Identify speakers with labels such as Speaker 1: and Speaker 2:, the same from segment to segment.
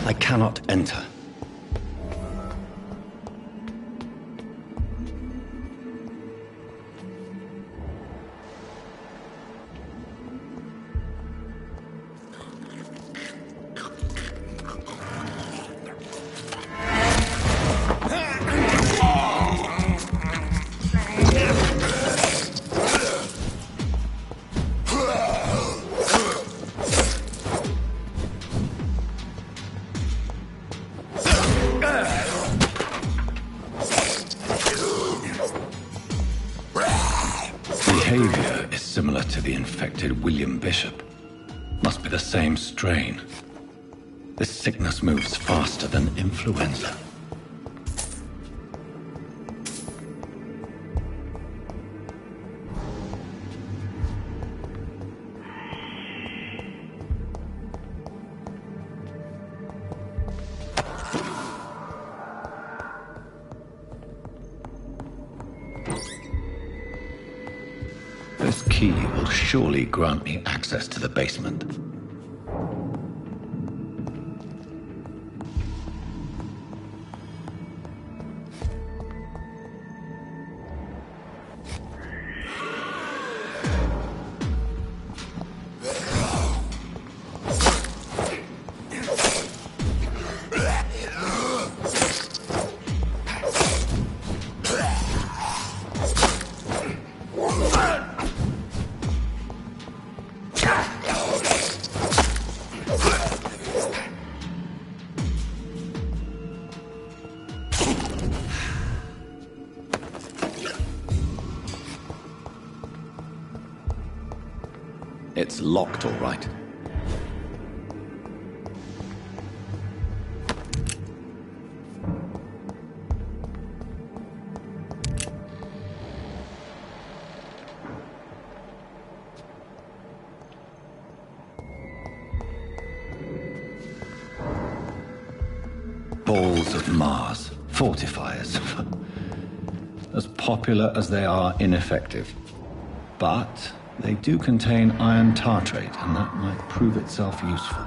Speaker 1: I cannot enter.
Speaker 2: Behavior is similar to the infected William Bishop. Must be the same strain. This sickness moves faster than influenza. This key will surely grant me access to the basement.
Speaker 1: It's locked, all right.
Speaker 2: Balls of Mars, fortifiers. As popular as they are ineffective. But they do contain iron tartrate, and that might prove itself useful.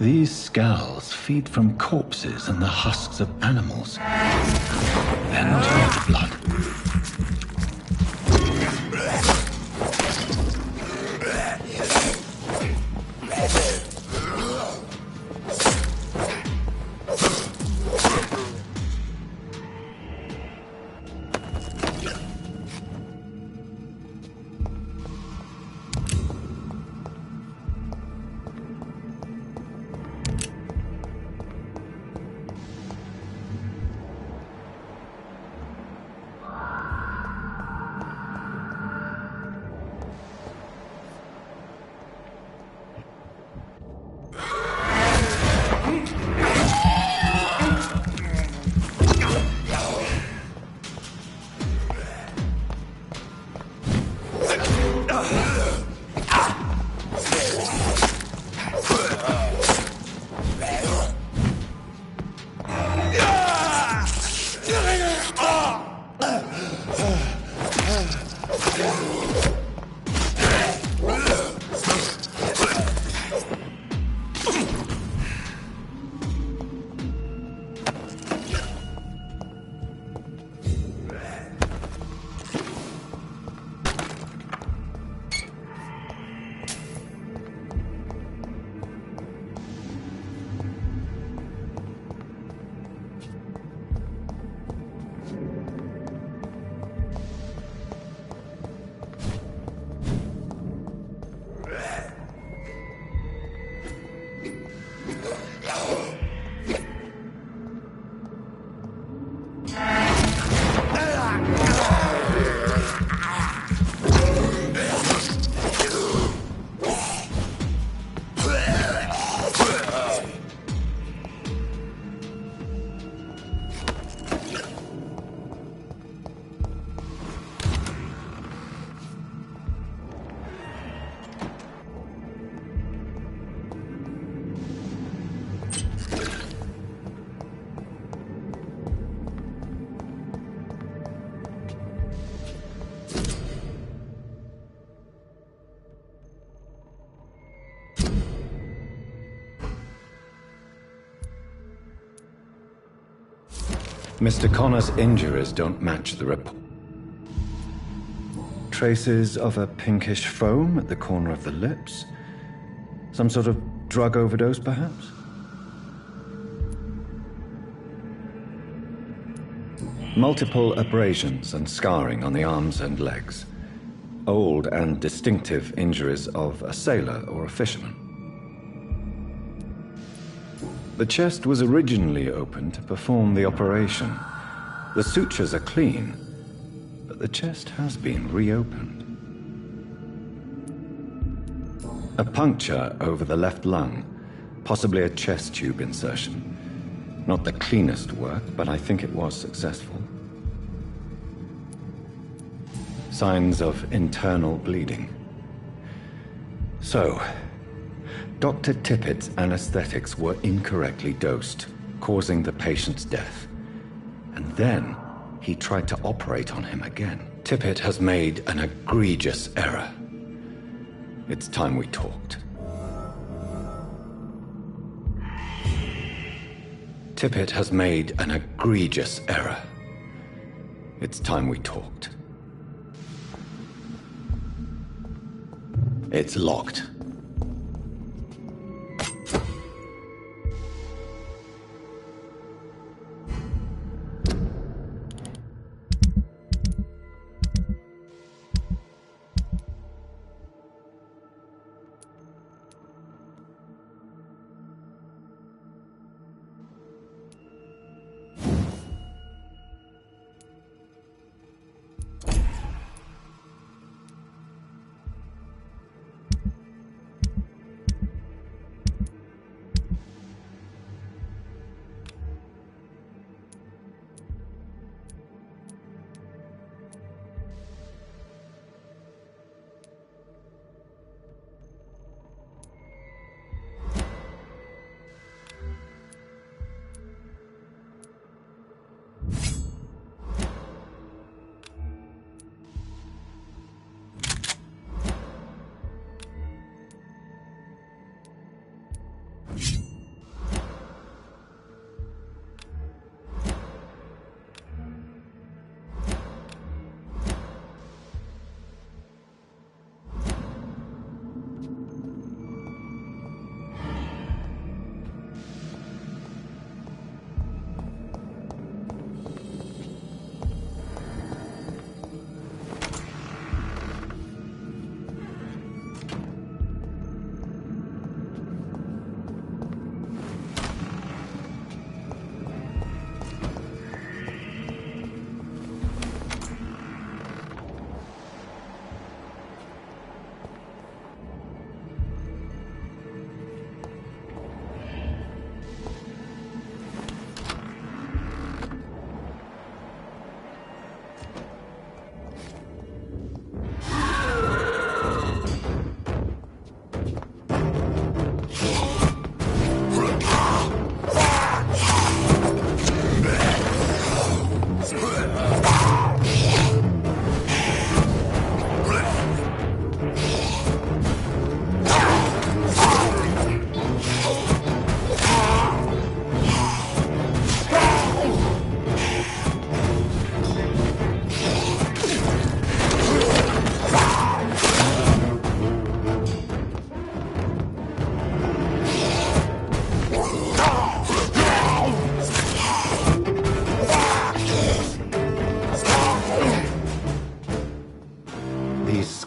Speaker 2: These scowls feed from corpses and the husks of animals. They're not enough blood. Mr. Connor's injuries don't match the report. Traces of a pinkish foam at the corner of the lips. Some sort of drug overdose, perhaps? Multiple abrasions and scarring on the arms and legs. Old and distinctive injuries of a sailor or a fisherman. The chest was originally opened to perform the operation. The sutures are clean, but the chest has been reopened. A puncture over the left lung, possibly a chest tube insertion. Not the cleanest work, but I think it was successful. Signs of internal bleeding. So, Dr. Tippett's anesthetics were incorrectly dosed, causing the patient's death. And then he tried to operate on him again. Tippett has made an egregious error. It's time we talked. Tippett has made an egregious error. It's time we talked. It's locked.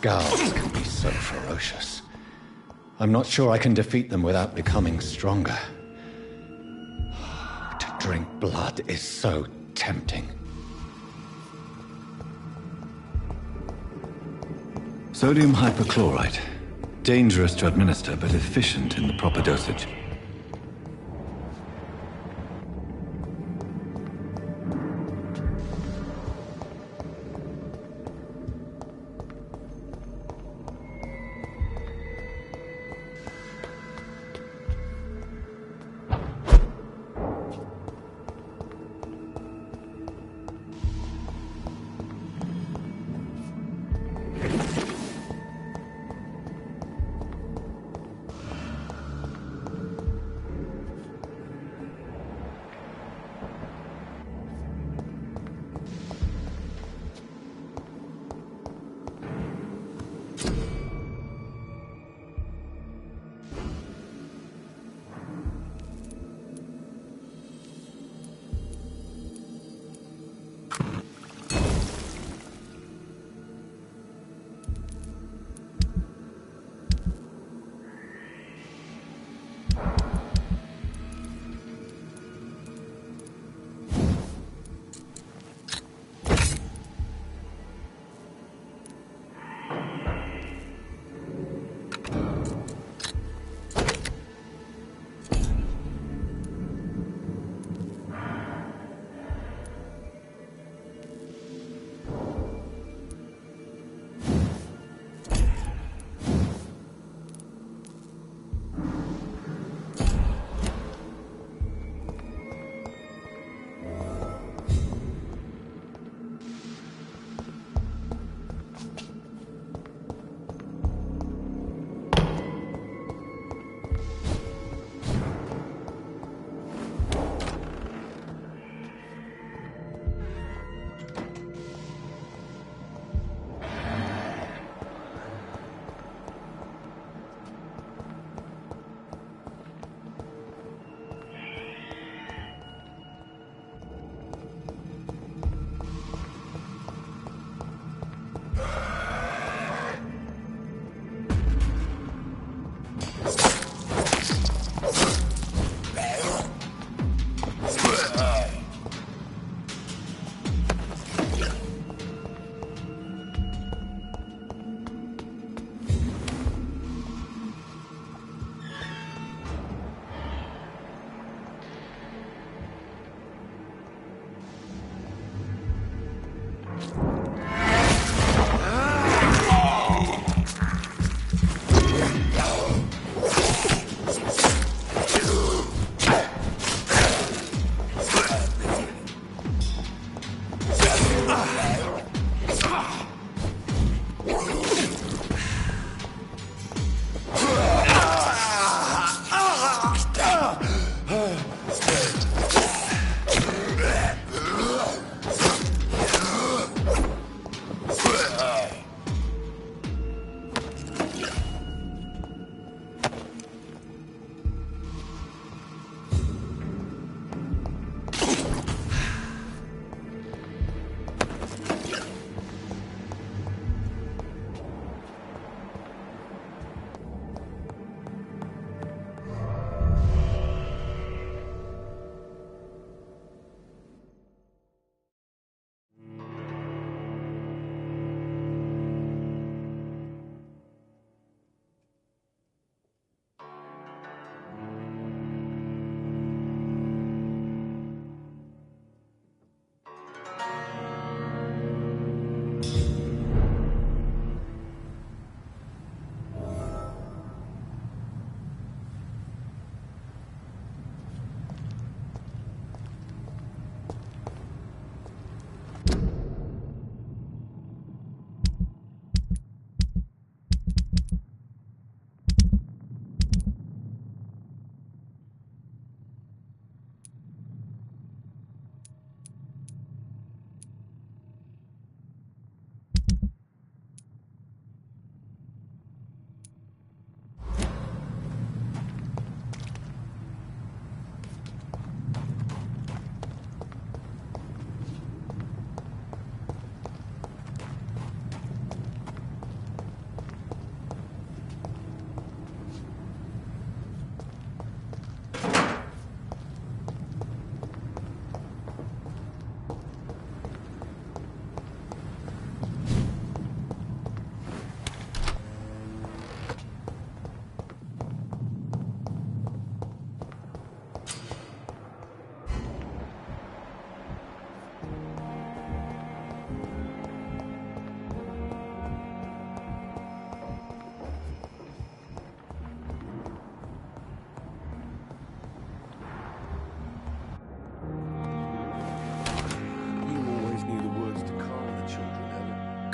Speaker 2: Scars can be so ferocious. I'm not sure I can defeat them without becoming stronger. To drink blood is so tempting. Sodium hypochlorite. Dangerous to administer, but efficient in the proper dosage.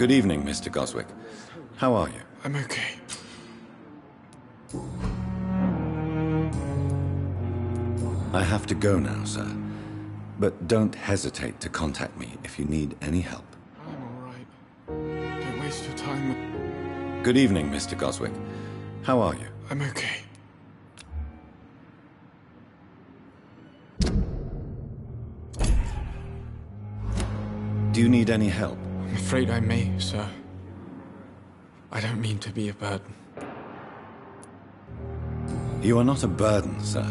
Speaker 2: Good evening, Mr. Goswick. How are you?
Speaker 3: I'm okay.
Speaker 2: I have to go now, sir. But don't hesitate to contact me if you need any help.
Speaker 3: I'm alright. Don't waste your time.
Speaker 2: Good evening, Mr. Goswick. How are you?
Speaker 3: I'm okay.
Speaker 2: Do you need any help?
Speaker 3: I'm afraid I may, sir. I don't mean to be a burden.
Speaker 2: You are not a burden, sir.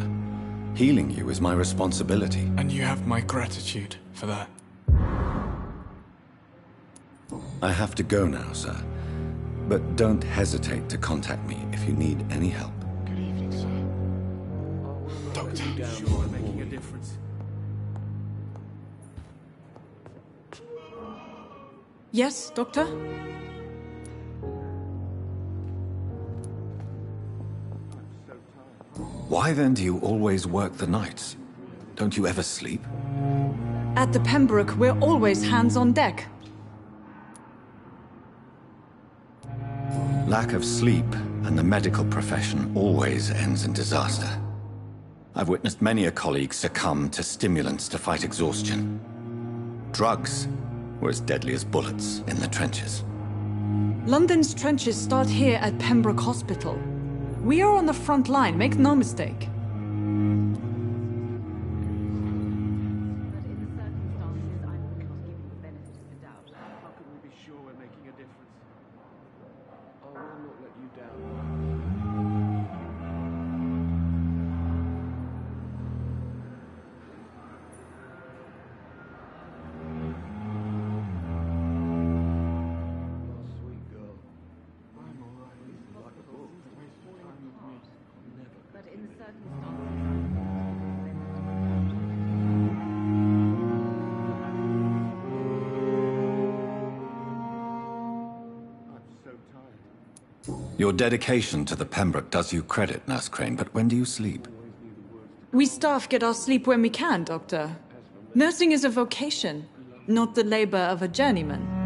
Speaker 2: Healing you is my responsibility.
Speaker 3: And you have my gratitude for that.
Speaker 2: I have to go now, sir. But don't hesitate to contact me if you need any help.
Speaker 3: Good evening, sir. Doctor.
Speaker 4: Sure, making a difference.
Speaker 5: Yes, Doctor?
Speaker 2: Why then do you always work the nights? Don't you ever sleep?
Speaker 5: At the Pembroke, we're always hands on deck.
Speaker 2: Lack of sleep and the medical profession always ends in disaster. I've witnessed many a colleague succumb to stimulants to fight exhaustion. Drugs were as deadly as bullets in the trenches.
Speaker 5: London's trenches start here at Pembroke Hospital. We are on the front line, make no mistake.
Speaker 4: How can we be sure we're making a difference? I will not let you down. Sweet girl.
Speaker 3: I'm alright.
Speaker 4: Like a book.
Speaker 3: Don't waste your time with me.
Speaker 4: Never.
Speaker 6: But in the
Speaker 4: I'm so tired.
Speaker 2: Your dedication to the Pembroke does you credit, Nurse Crane, but when do you sleep?
Speaker 5: We staff get our sleep when we can, Doctor. Nursing is a vocation, not the labor of a journeyman.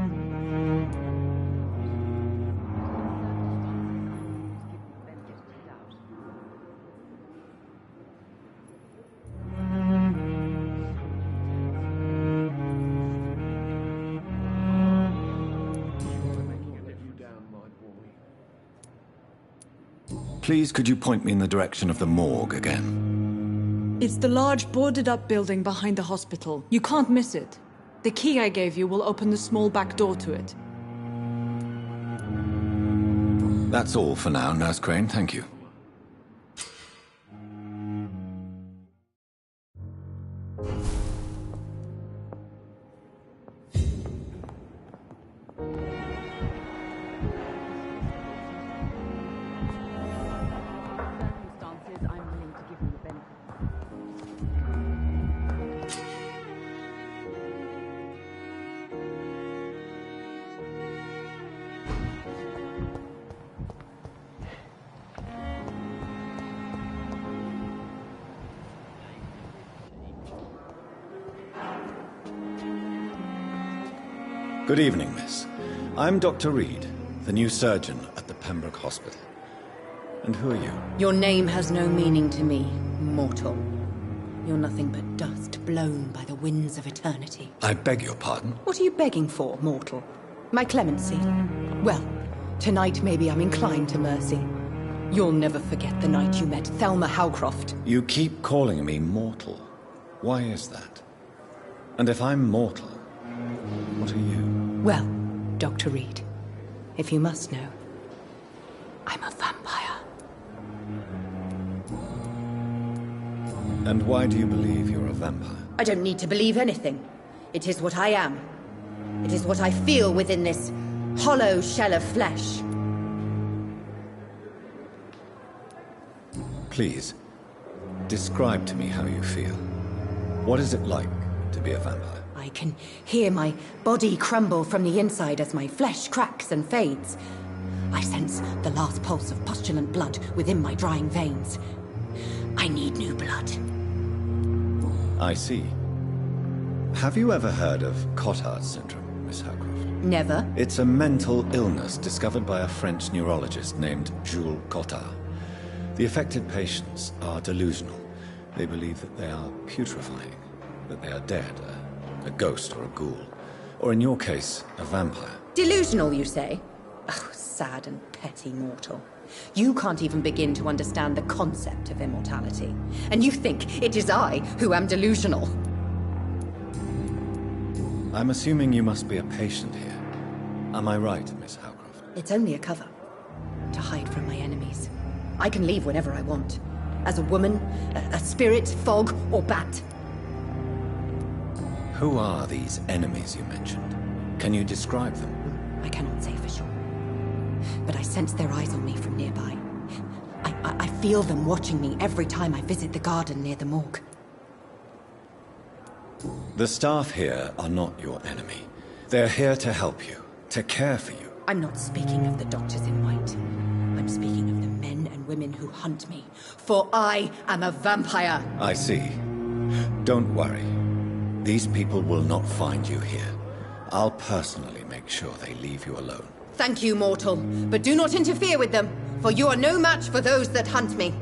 Speaker 2: Please, could you point me in the direction of the morgue again?
Speaker 5: It's the large boarded-up building behind the hospital. You can't miss it. The key I gave you will open the small back door to it.
Speaker 2: That's all for now, Nurse Crane. Thank you.
Speaker 6: circumstances, I'm willing to give you the benefit.
Speaker 2: Good evening, miss. I'm Dr. Reed, the new surgeon at the Pembroke Hospital. And who are you?
Speaker 6: Your name has no meaning to me, mortal. You're nothing but dust blown by the winds of eternity.
Speaker 2: I beg your pardon?
Speaker 6: What are you begging for, mortal? My clemency? Well, tonight maybe I'm inclined to mercy. You'll never forget the night you met Thelma Howcroft.
Speaker 2: You keep calling me mortal. Why is that? And if I'm mortal, what are you?
Speaker 6: Well, Dr. Reed, if you must know, I'm a vampire.
Speaker 2: And why do you believe you're a vampire?
Speaker 6: I don't need to believe anything. It is what I am. It is what I feel within this hollow shell of flesh.
Speaker 2: Please, describe to me how you feel. What is it like to be a vampire?
Speaker 6: I can hear my body crumble from the inside as my flesh cracks and fades. I sense the last pulse of postulant blood within my drying veins. I need new blood.
Speaker 2: I see. Have you ever heard of Cotard's syndrome, Miss Howcroft?
Speaker 6: Never.
Speaker 2: It's a mental illness discovered by a French neurologist named Jules Cottard. The affected patients are delusional. They believe that they are putrefying, that they are dead, a ghost or a ghoul. Or in your case, a vampire.
Speaker 6: Delusional, you say? Oh, sad and petty mortal. You can't even begin to understand the concept of immortality. And you think it is I who am delusional.
Speaker 2: I'm assuming you must be a patient here. Am I right, Miss Howcroft?
Speaker 6: It's only a cover. To hide from my enemies. I can leave whenever I want. As a woman, a spirit, fog, or bat.
Speaker 2: Who are these enemies you mentioned? Can you describe them?
Speaker 6: I cannot say for sure. But I sense their eyes on me from nearby. I feel them watching me every time I visit the garden near the morgue.
Speaker 2: The staff here are not your enemy. They're here to help you, to care for you.
Speaker 6: I'm not speaking of the doctors in white. I'm speaking of the men and women who hunt me. For I am a vampire.
Speaker 2: I see. Don't worry. These people will not find you here. I'll personally make sure they leave you alone.
Speaker 6: Thank you, mortal. But do not interfere with them, for you are no match for those that hunt me.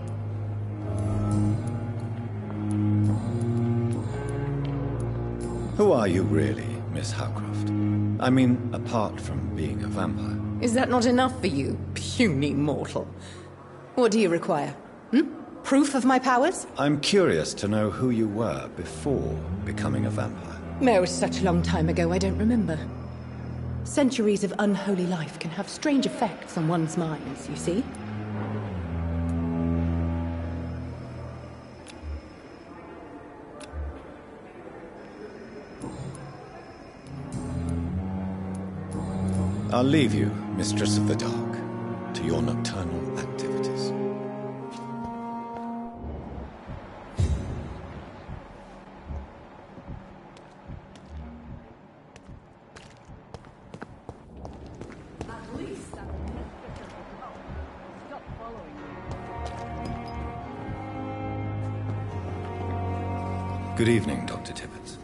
Speaker 2: Who are you really, Miss Howcroft? I mean, apart from being a vampire.
Speaker 6: Is that not enough for you, puny mortal? What do you require? Proof of my powers?
Speaker 2: I'm curious to know who you were before becoming a vampire.
Speaker 6: It was such a long time ago, I don't remember. Centuries of unholy life can have strange effects on one's minds, you see?
Speaker 2: I'll leave you, Mistress of the Dark, to your nocturnal activities. Good evening, Dr. Tibbets.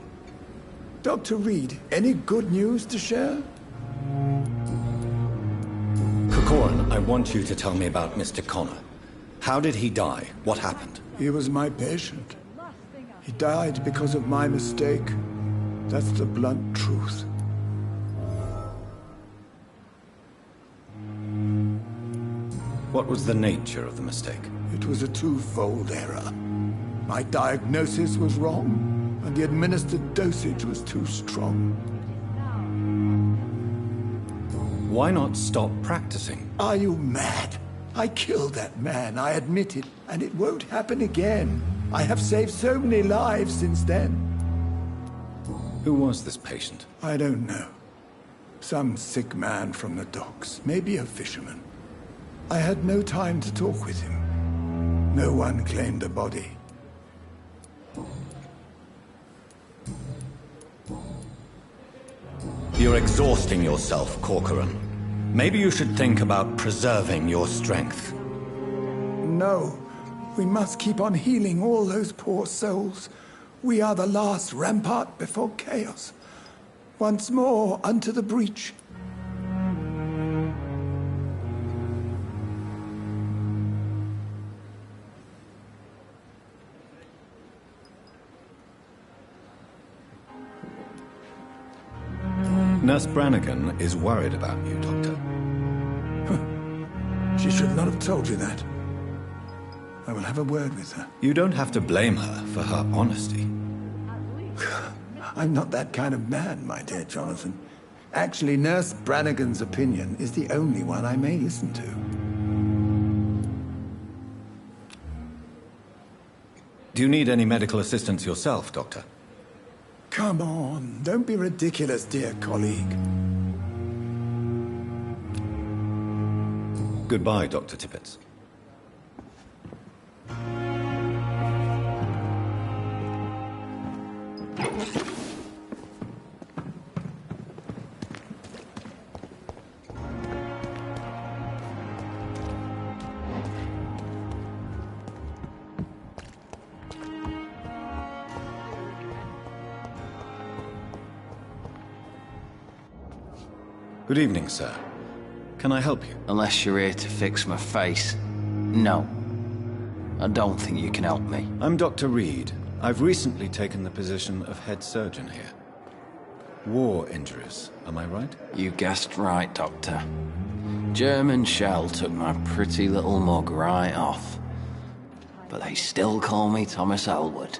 Speaker 7: Dr. Reed, any good news to share?
Speaker 2: Corcoran, I want you to tell me about Mr. Connor. How did he die? What happened?
Speaker 7: He was my patient. He died because of my mistake. That's the blunt truth.
Speaker 2: What was the nature of the mistake?
Speaker 7: It was a twofold error. My diagnosis was wrong, and the administered dosage was too strong.
Speaker 2: Why not stop practicing?
Speaker 7: Are you mad? I killed that man, I admit it, and it won't happen again. I have saved so many lives since then.
Speaker 2: Who was this patient?
Speaker 7: I don't know. Some sick man from the docks, maybe a fisherman. I had no time to talk with him. No one claimed a body.
Speaker 2: You're exhausting yourself, Corcoran. Maybe you should think about preserving your strength.
Speaker 7: No. We must keep on healing all those poor souls. We are the last rampart before chaos. Once more, unto the breach.
Speaker 2: Nurse Brannigan is worried about you, Doctor.
Speaker 7: She should not have told you that. I will have a word with her.
Speaker 2: You don't have to blame her for her honesty.
Speaker 7: I'm not that kind of man, my dear Jonathan. Actually, Nurse Brannigan's opinion is the only one I may listen to.
Speaker 2: Do you need any medical assistance yourself, Doctor?
Speaker 7: Come on, don't be ridiculous, dear colleague.
Speaker 2: Goodbye, Dr. Tibbets. Good evening, sir. Can I help you?
Speaker 8: Unless you're here to fix my face. No. I don't think you can help me.
Speaker 2: I'm Dr. Reed. I've recently taken the position of head surgeon here. War injuries, am I right?
Speaker 8: You guessed right, Doctor. German shell took my pretty little mug right off. But they still call me Thomas Elwood.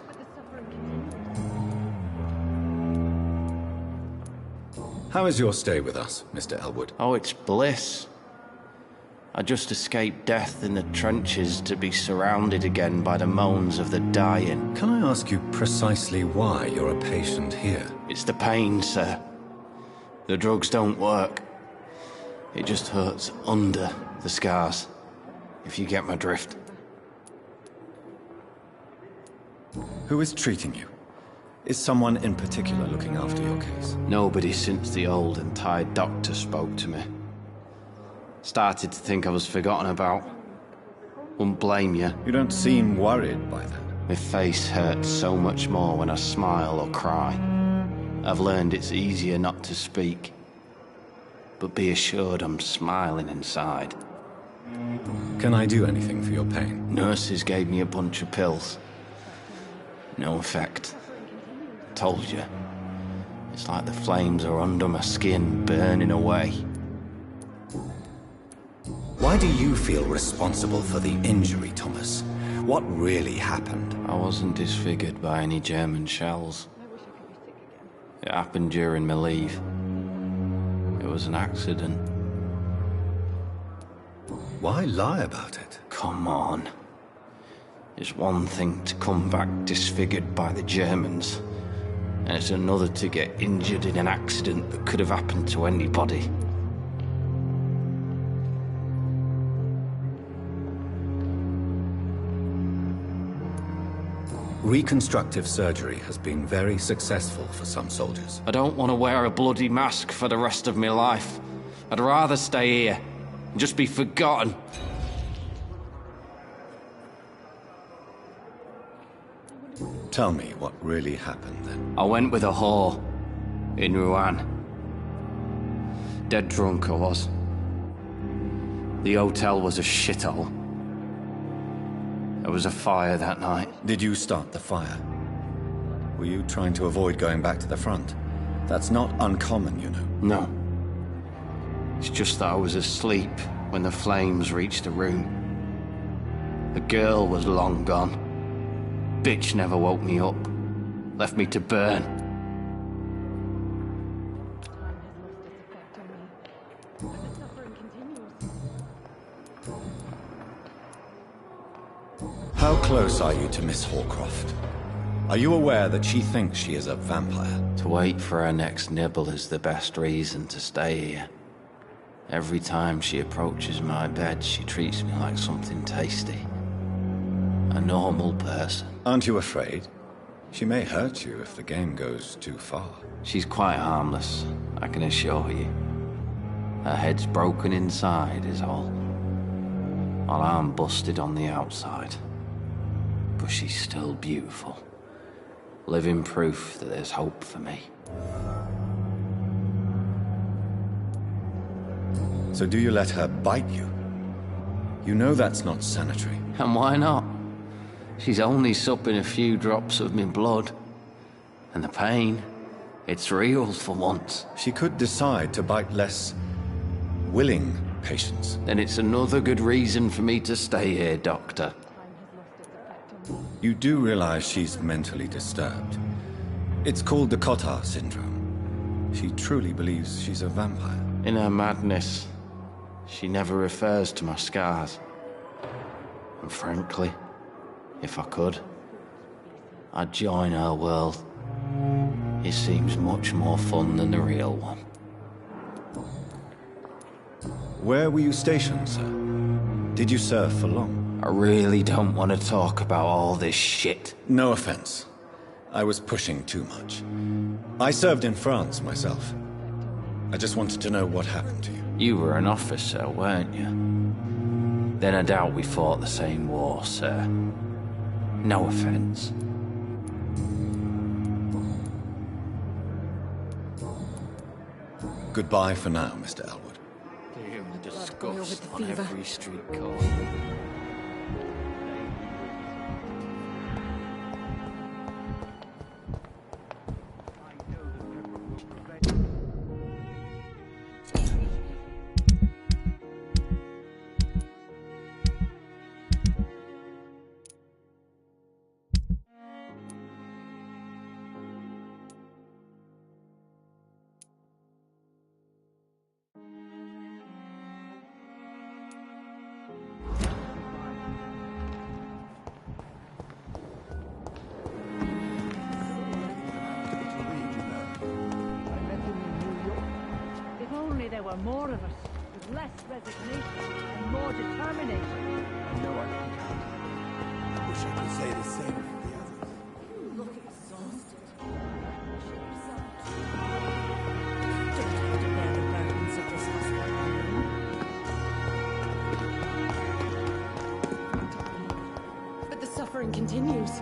Speaker 2: How is your stay with us, Mr. Elwood?
Speaker 8: Oh, it's bliss. I just escaped death in the trenches to be surrounded again by the moans of the dying.
Speaker 2: Can I ask you precisely why you're a patient here?
Speaker 8: It's the pain, sir. The drugs don't work. It just hurts under the scars, if you get my drift.
Speaker 2: Who is treating you? Is someone in particular looking after your case?
Speaker 8: Nobody since the old and tired doctor spoke to me. Started to think I was forgotten about. Wouldn't blame you.
Speaker 2: You don't seem worried by that.
Speaker 8: My face hurts so much more when I smile or cry. I've learned it's easier not to speak. But be assured I'm smiling inside.
Speaker 2: Can I do anything for your pain?
Speaker 8: Nurses gave me a bunch of pills. No effect. Told you. It's like the flames are under my skin, burning away.
Speaker 2: Why do you feel responsible for the injury, Thomas? What really happened?
Speaker 8: I wasn't disfigured by any German shells. It happened during my leave. It was an accident.
Speaker 2: Why lie about it?
Speaker 8: Come on. It's one thing to come back disfigured by the Germans, and it's another to get injured in an accident that could have happened to anybody.
Speaker 2: Reconstructive surgery has been very successful for some soldiers.
Speaker 8: I don't want to wear a bloody mask for the rest of my life. I'd rather stay here and just be forgotten.
Speaker 2: Tell me what really happened then.
Speaker 8: I went with a whore in Rouen. Dead drunk I was. The hotel was a shithole. There was a fire that night.
Speaker 2: Did you start the fire? Were you trying to avoid going back to the front? That's not uncommon, you know.
Speaker 8: No. It's just that I was asleep when the flames reached the room. The girl was long gone. Bitch never woke me up. Left me to burn.
Speaker 2: How close are you to Miss Horcroft? Are you aware that she thinks she is a vampire?
Speaker 8: To wait for her next nibble is the best reason to stay here. Every time she approaches my bed, she treats me like something tasty. A normal person.
Speaker 2: Aren't you afraid? She may hurt you if the game goes too far.
Speaker 8: She's quite harmless, I can assure you. Her head's broken inside is all. While I'm busted on the outside. But she's still beautiful. Living proof that there's hope for me.
Speaker 2: So do you let her bite you? You know that's not sanitary.
Speaker 8: And why not? She's only supping a few drops of me blood. And the pain, it's real for once.
Speaker 2: She could decide to bite less willing patients.
Speaker 8: Then it's another good reason for me to stay here, Doctor.
Speaker 2: You do realize she's mentally disturbed. It's called the Cotard syndrome. She truly believes she's a vampire.
Speaker 8: In her madness, she never refers to my scars. And frankly, if I could, I'd join her world. It seems much more fun than the real one.
Speaker 2: Where were you stationed, sir? Did you serve for long?
Speaker 8: I really don't want to talk about all this shit.
Speaker 2: No offense. I was pushing too much. I served in France myself. I just wanted to know what happened to you.
Speaker 8: You were an officer, weren't you? Then I doubt we fought the same war, sir. No offense.
Speaker 2: Goodbye for now, Mr. Elwood.
Speaker 8: Hear the
Speaker 6: me
Speaker 8: disgust
Speaker 6: with the
Speaker 8: on
Speaker 6: fever.
Speaker 8: every street corner.
Speaker 9: If only there were more of us, with less resignation and more determination.
Speaker 7: No one can count. Wish I could say the same for the others.
Speaker 6: Look exhausted. Don't have to bear the burdens of this hospital alone. But the suffering continues.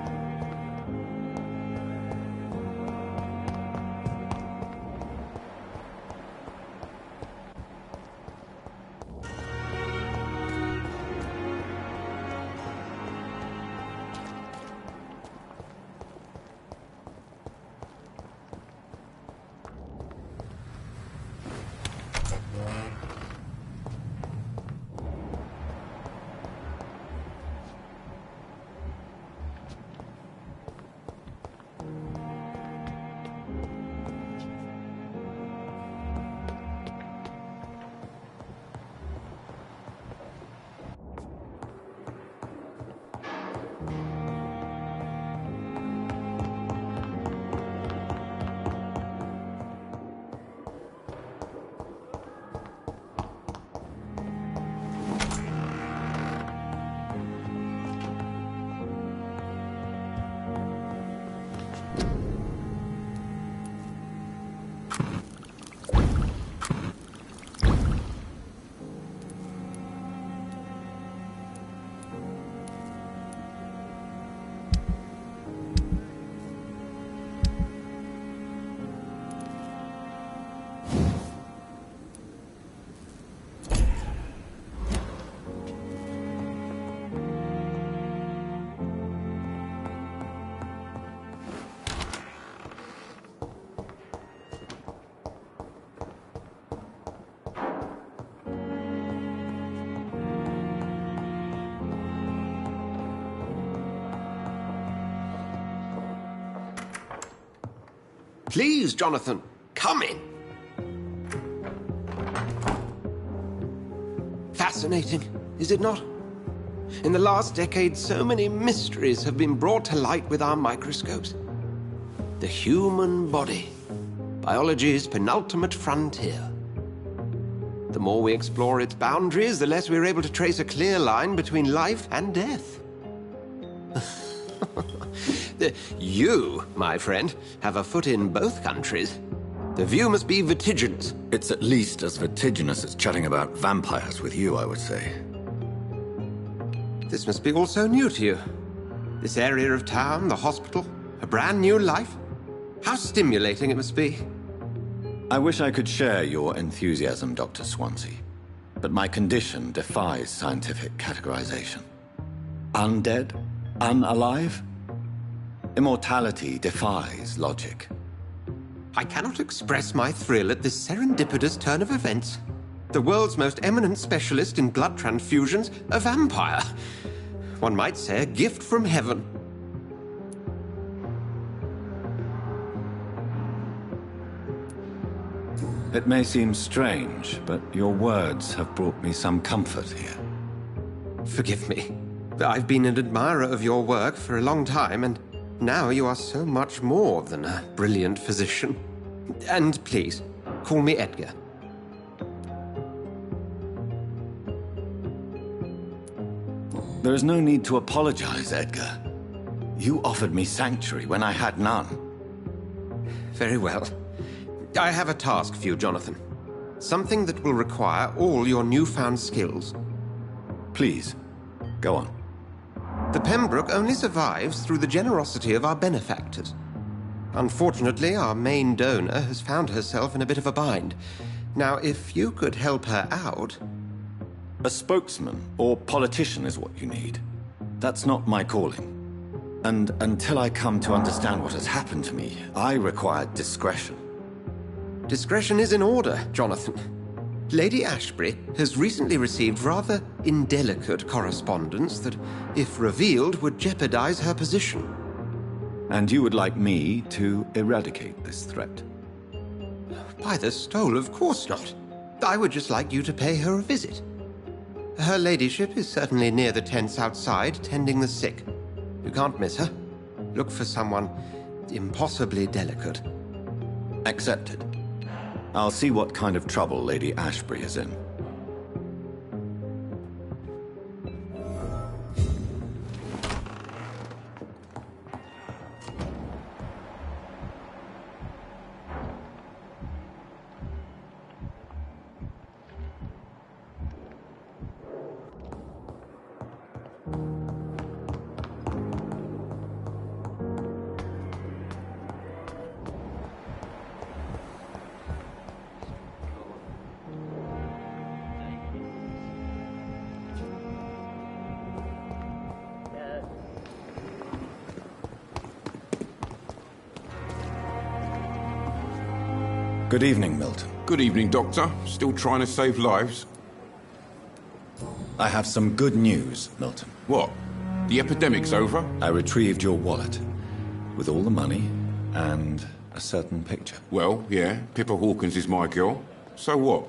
Speaker 10: Please, Jonathan, come in. Fascinating, is it not? In the last decade, so many mysteries have been brought to light with our microscopes. The human body, biology's penultimate frontier. The more we explore its boundaries, the less we're able to trace a clear line between life and death. You, my friend, have a foot in both countries. The view must be vertiginous.
Speaker 2: It's at least as vertiginous as chatting about vampires with you, I would say.
Speaker 10: This must be all so new to you. This area of town, the hospital, a brand new life. How stimulating it must be.
Speaker 2: I wish I could share your enthusiasm, Dr. Swansea, but my condition defies scientific categorization. Undead? Unalive? Immortality defies logic.
Speaker 10: I cannot express my thrill at this serendipitous turn of events. The world's most eminent specialist in blood transfusions, a vampire. One might say a gift from heaven.
Speaker 2: It may seem strange, but your words have brought me some comfort here.
Speaker 10: Forgive me. I've been an admirer of your work for a long time, and now you are so much more than a brilliant physician. And please, call me Edgar.
Speaker 2: There is no need to apologize, Edgar. You offered me sanctuary when I had none.
Speaker 10: Very well. I have a task for you, Jonathan. Something that will require all your newfound skills.
Speaker 2: Please, go on.
Speaker 10: The Pembroke only survives through the generosity of our benefactors. Unfortunately, our main donor has found herself in a bit of a bind. Now, if you could help her out...
Speaker 2: A spokesman or politician is what you need. That's not my calling. And until I come to understand what has happened to me, I require discretion.
Speaker 10: Discretion is in order, Jonathan. Lady Ashbury has recently received rather indelicate correspondence that, if revealed, would jeopardize her position.
Speaker 2: And you would like me to eradicate this threat?
Speaker 10: By the stole, of course not. I would just like you to pay her a visit. Her ladyship is certainly near the tents outside, tending the sick. You can't miss her. Look for someone impossibly delicate.
Speaker 2: Accepted. I'll see what kind of trouble Lady Ashbury is in. Good evening, Milton.
Speaker 11: Good evening, Doctor. Still trying to save lives?
Speaker 2: I have some good news, Milton.
Speaker 11: What? The epidemic's over?
Speaker 2: I retrieved your wallet, with all the money and a certain picture.
Speaker 11: Well, yeah, Pippa Hawkins is my girl. So what?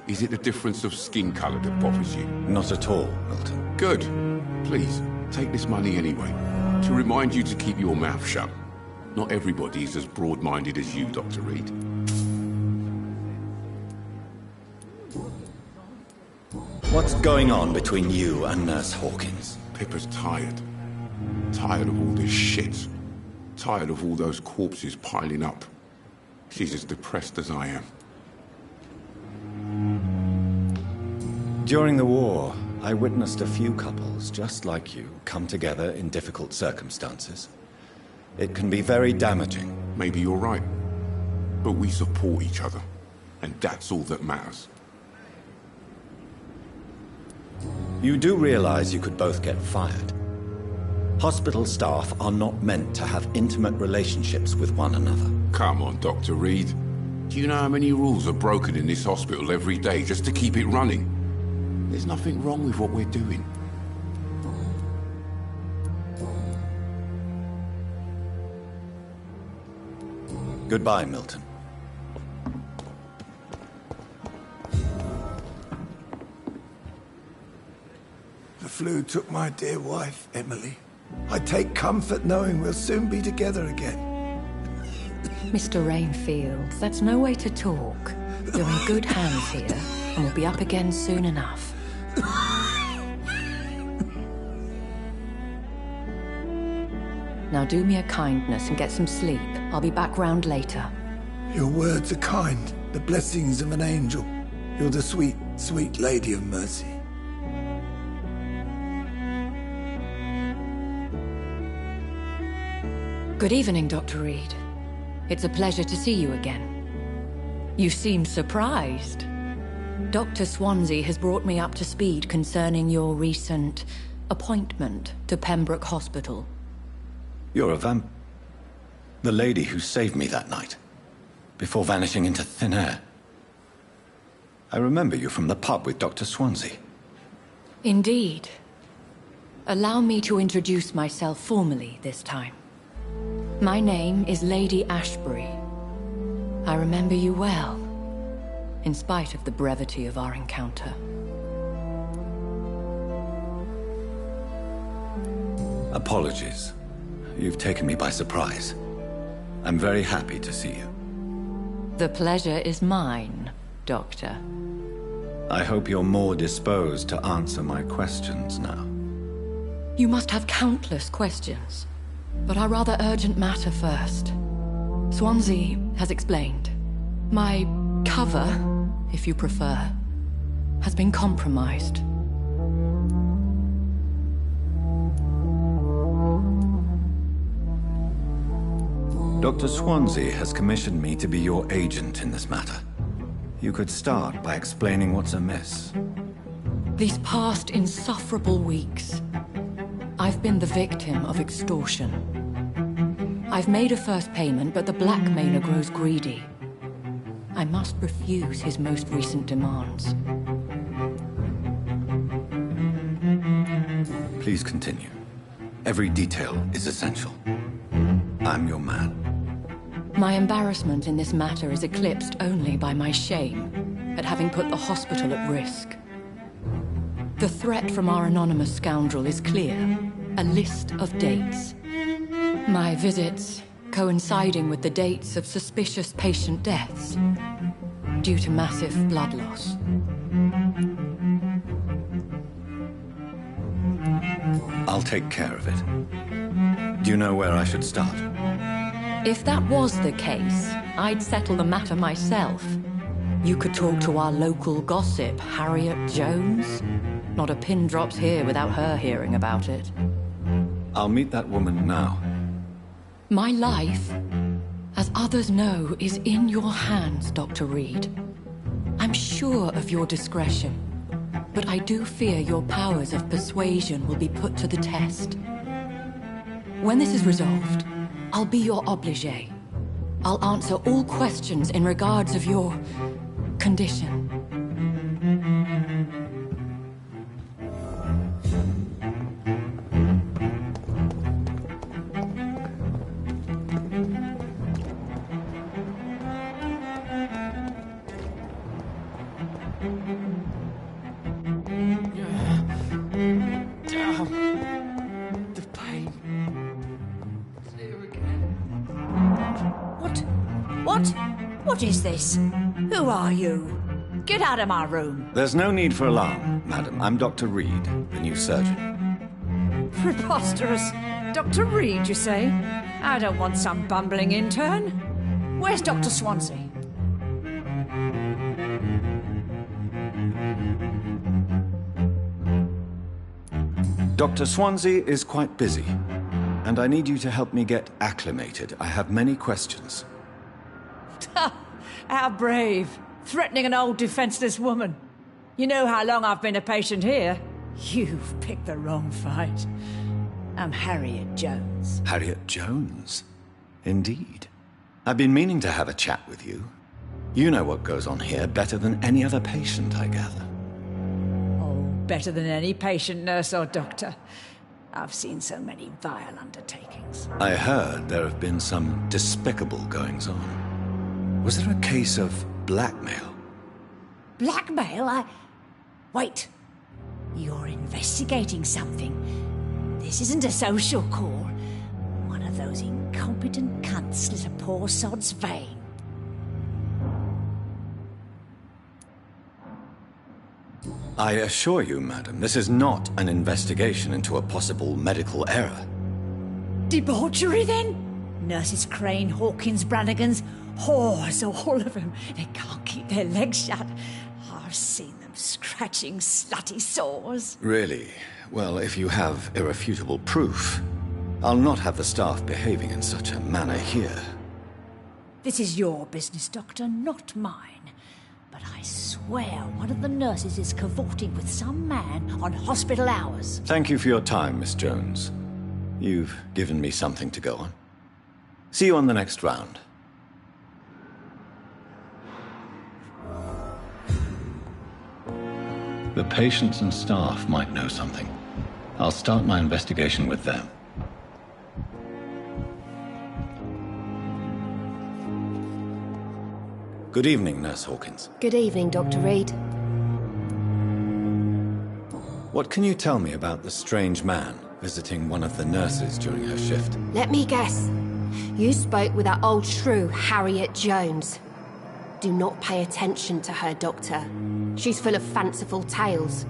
Speaker 11: Is it the difference of skin colour that bothers you?
Speaker 2: Not at all, Milton.
Speaker 11: Good. Please, take this money anyway, to remind you to keep your mouth shut. Not everybody is as broad-minded as you, Dr. Reed.
Speaker 2: What's going on between you and Nurse Hawkins?
Speaker 11: Pippa's tired. Tired of all this shit. Tired of all those corpses piling up. She's as depressed as I am.
Speaker 2: During the war, I witnessed a few couples just like you come together in difficult circumstances. It can be very damaging.
Speaker 11: Maybe you're right. But we support each other. And that's all that matters.
Speaker 2: You do realize you could both get fired. Hospital staff are not meant to have intimate relationships with one another.
Speaker 11: Come on, Dr. Reed. Do you know how many rules are broken in this hospital every day just to keep it running? There's nothing wrong with what we're doing.
Speaker 2: Goodbye, Milton.
Speaker 7: The flu took my dear wife, Emily. I take comfort knowing we'll soon be together again.
Speaker 12: Mr. Rainfield, that's no way to talk. You're in good hands here, and we'll be up again soon enough. Now do me a kindness and get some sleep. I'll be back round later.
Speaker 7: Your words are kind, the blessings of an angel. You're the sweet, sweet Lady of Mercy.
Speaker 12: Good evening, Dr. Reed. It's a pleasure to see you again. You seem surprised. Dr. Swansea has brought me up to speed concerning your recent appointment to Pembroke Hospital.
Speaker 2: You're a the lady who saved me that night, before vanishing into thin air. I remember you from the pub with Dr. Swansea.
Speaker 12: Indeed. Allow me to introduce myself formally this time. My name is Lady Ashbury. I remember you well, in spite of the brevity of our encounter.
Speaker 2: Apologies. You've taken me by surprise. I'm very happy to see you.
Speaker 12: The pleasure is mine, Doctor.
Speaker 2: I hope you're more disposed to answer my questions now.
Speaker 12: You must have countless questions, but our rather urgent matter first. Swansea has explained. My cover, if you prefer, has been compromised.
Speaker 2: Dr. Swansea has commissioned me to be your agent in this matter. You could start by explaining what's amiss.
Speaker 12: These past insufferable weeks, I've been the victim of extortion. I've made a first payment, but the blackmailer grows greedy. I must refuse his most recent demands.
Speaker 2: Please continue. Every detail is essential. I'm your man.
Speaker 12: My embarrassment in this matter is eclipsed only by my shame at having put the hospital at risk. The threat from our anonymous scoundrel is clear. A list of dates. My visits coinciding with the dates of suspicious patient deaths due to massive blood loss.
Speaker 2: I'll take care of it. Do you know where I should start?
Speaker 12: If that was the case, I'd settle the matter myself. You could talk to our local gossip, Harriet Jones. Not a pin drops here without her hearing about it.
Speaker 2: I'll meet that woman now.
Speaker 12: My life, as others know, is in your hands, Dr. Reed. I'm sure of your discretion, but I do fear your powers of persuasion will be put to the test. When this is resolved, I'll be your obligé. I'll answer all questions in regards of your condition.
Speaker 9: What is this? Who are you? Get out of my room.
Speaker 2: There's no need for alarm, madam. I'm Dr. Reed, the new surgeon.
Speaker 9: Preposterous. Dr. Reed, you say? I don't want some bumbling intern. Where's Dr. Swansea?
Speaker 2: Dr. Swansea is quite busy, and I need you to help me get acclimated. I have many questions.
Speaker 9: How brave. Threatening an old defenseless woman. You know how long I've been a patient here? You've picked the wrong fight. I'm Harriet Jones.
Speaker 2: Harriet Jones? Indeed. I've been meaning to have a chat with you. You know what goes on here better than any other patient, I gather.
Speaker 9: Oh, better than any patient, nurse or doctor. I've seen so many vile undertakings.
Speaker 2: I heard there have been some despicable goings-on. Was there a case of blackmail?
Speaker 9: Blackmail? Wait. You're investigating something. This isn't a social call. One of those incompetent cunts slit a poor sod's vein.
Speaker 2: I assure you, madam, this is not an investigation into a possible medical error.
Speaker 9: Debauchery, then? Nurses Crane, Hawkins, Brannigans, whores, all of them. They can't keep their legs shut. I've seen them scratching slutty sores.
Speaker 2: Really? Well, if you have irrefutable proof, I'll not have the staff behaving in such a manner here.
Speaker 9: This is your business, Doctor, not mine. But I swear one of the nurses is cavorting with some man on hospital hours.
Speaker 2: Thank you for your time, Miss Jones. You've given me something to go on. See you on the next round. The patients and staff might know something. I'll start my investigation with them. Good evening, Nurse Hawkins.
Speaker 13: Good evening, Dr. Reed.
Speaker 2: What can you tell me about the strange man visiting one of the nurses during her shift?
Speaker 13: Let me guess. You spoke with that old shrew, Harriet Jones. Do not pay attention to her, Doctor. She's full of fanciful tales.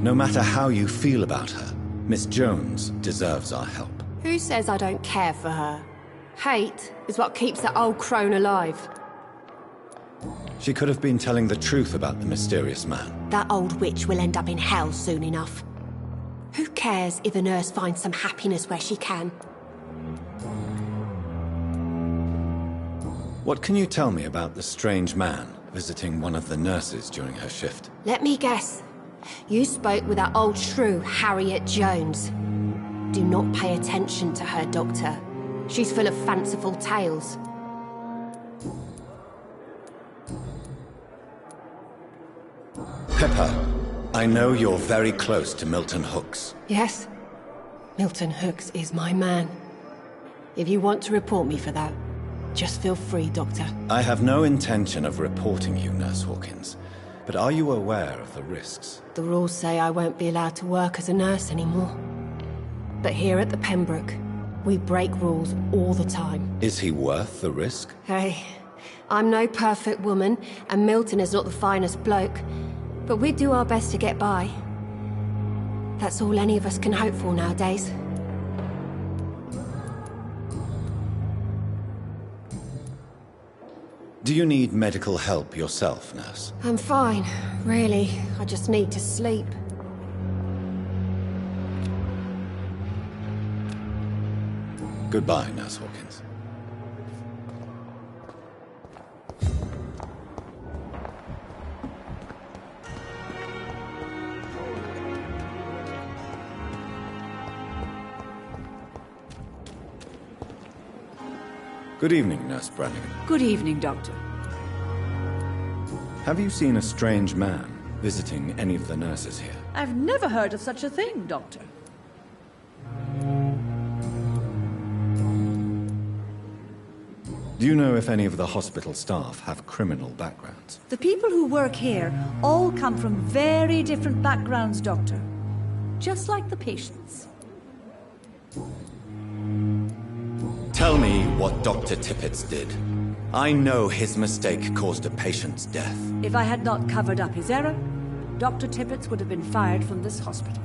Speaker 2: No matter how you feel about her, Miss Jones deserves our help.
Speaker 13: Who says I don't care for her? Hate is what keeps that old crone alive.
Speaker 2: She could have been telling the truth about the mysterious man.
Speaker 13: That old witch will end up in hell soon enough. Who cares if a nurse finds some happiness where she can?
Speaker 2: What can you tell me about the strange man visiting one of the nurses during her shift?
Speaker 13: Let me guess. You spoke with that old shrew, Harriet Jones. Do not pay attention to her, Doctor. She's full of fanciful tales.
Speaker 2: Pepper, I know you're very close to Milton Hooks.
Speaker 13: Yes? Milton Hooks is my man. If you want to report me for that, just feel free, Doctor.
Speaker 2: I have no intention of reporting you, Nurse Hawkins. But are you aware of the risks?
Speaker 13: The rules say I won't be allowed to work as a nurse anymore. But here at the Pembroke, we break rules all the time.
Speaker 2: Is he worth the risk?
Speaker 13: Hey, I'm no perfect woman, and Milton is not the finest bloke. But we do our best to get by. That's all any of us can hope for nowadays.
Speaker 2: Do you need medical help yourself, nurse?
Speaker 13: I'm fine, really. I just need to sleep.
Speaker 2: Goodbye, Nurse Hawkins. Good evening, Nurse Brannigan.
Speaker 14: Good evening, Doctor.
Speaker 2: Have you seen a strange man visiting any of the nurses here?
Speaker 14: I've never heard of such a thing, Doctor.
Speaker 2: Do you know if any of the hospital staff have criminal backgrounds?
Speaker 14: The people who work here all come from very different backgrounds, Doctor. Just like the patients.
Speaker 2: Tell me what Dr. Tippett did. I know his mistake caused a patient's death.
Speaker 14: If I had not covered up his error, Dr. Tippett would have been fired from this hospital.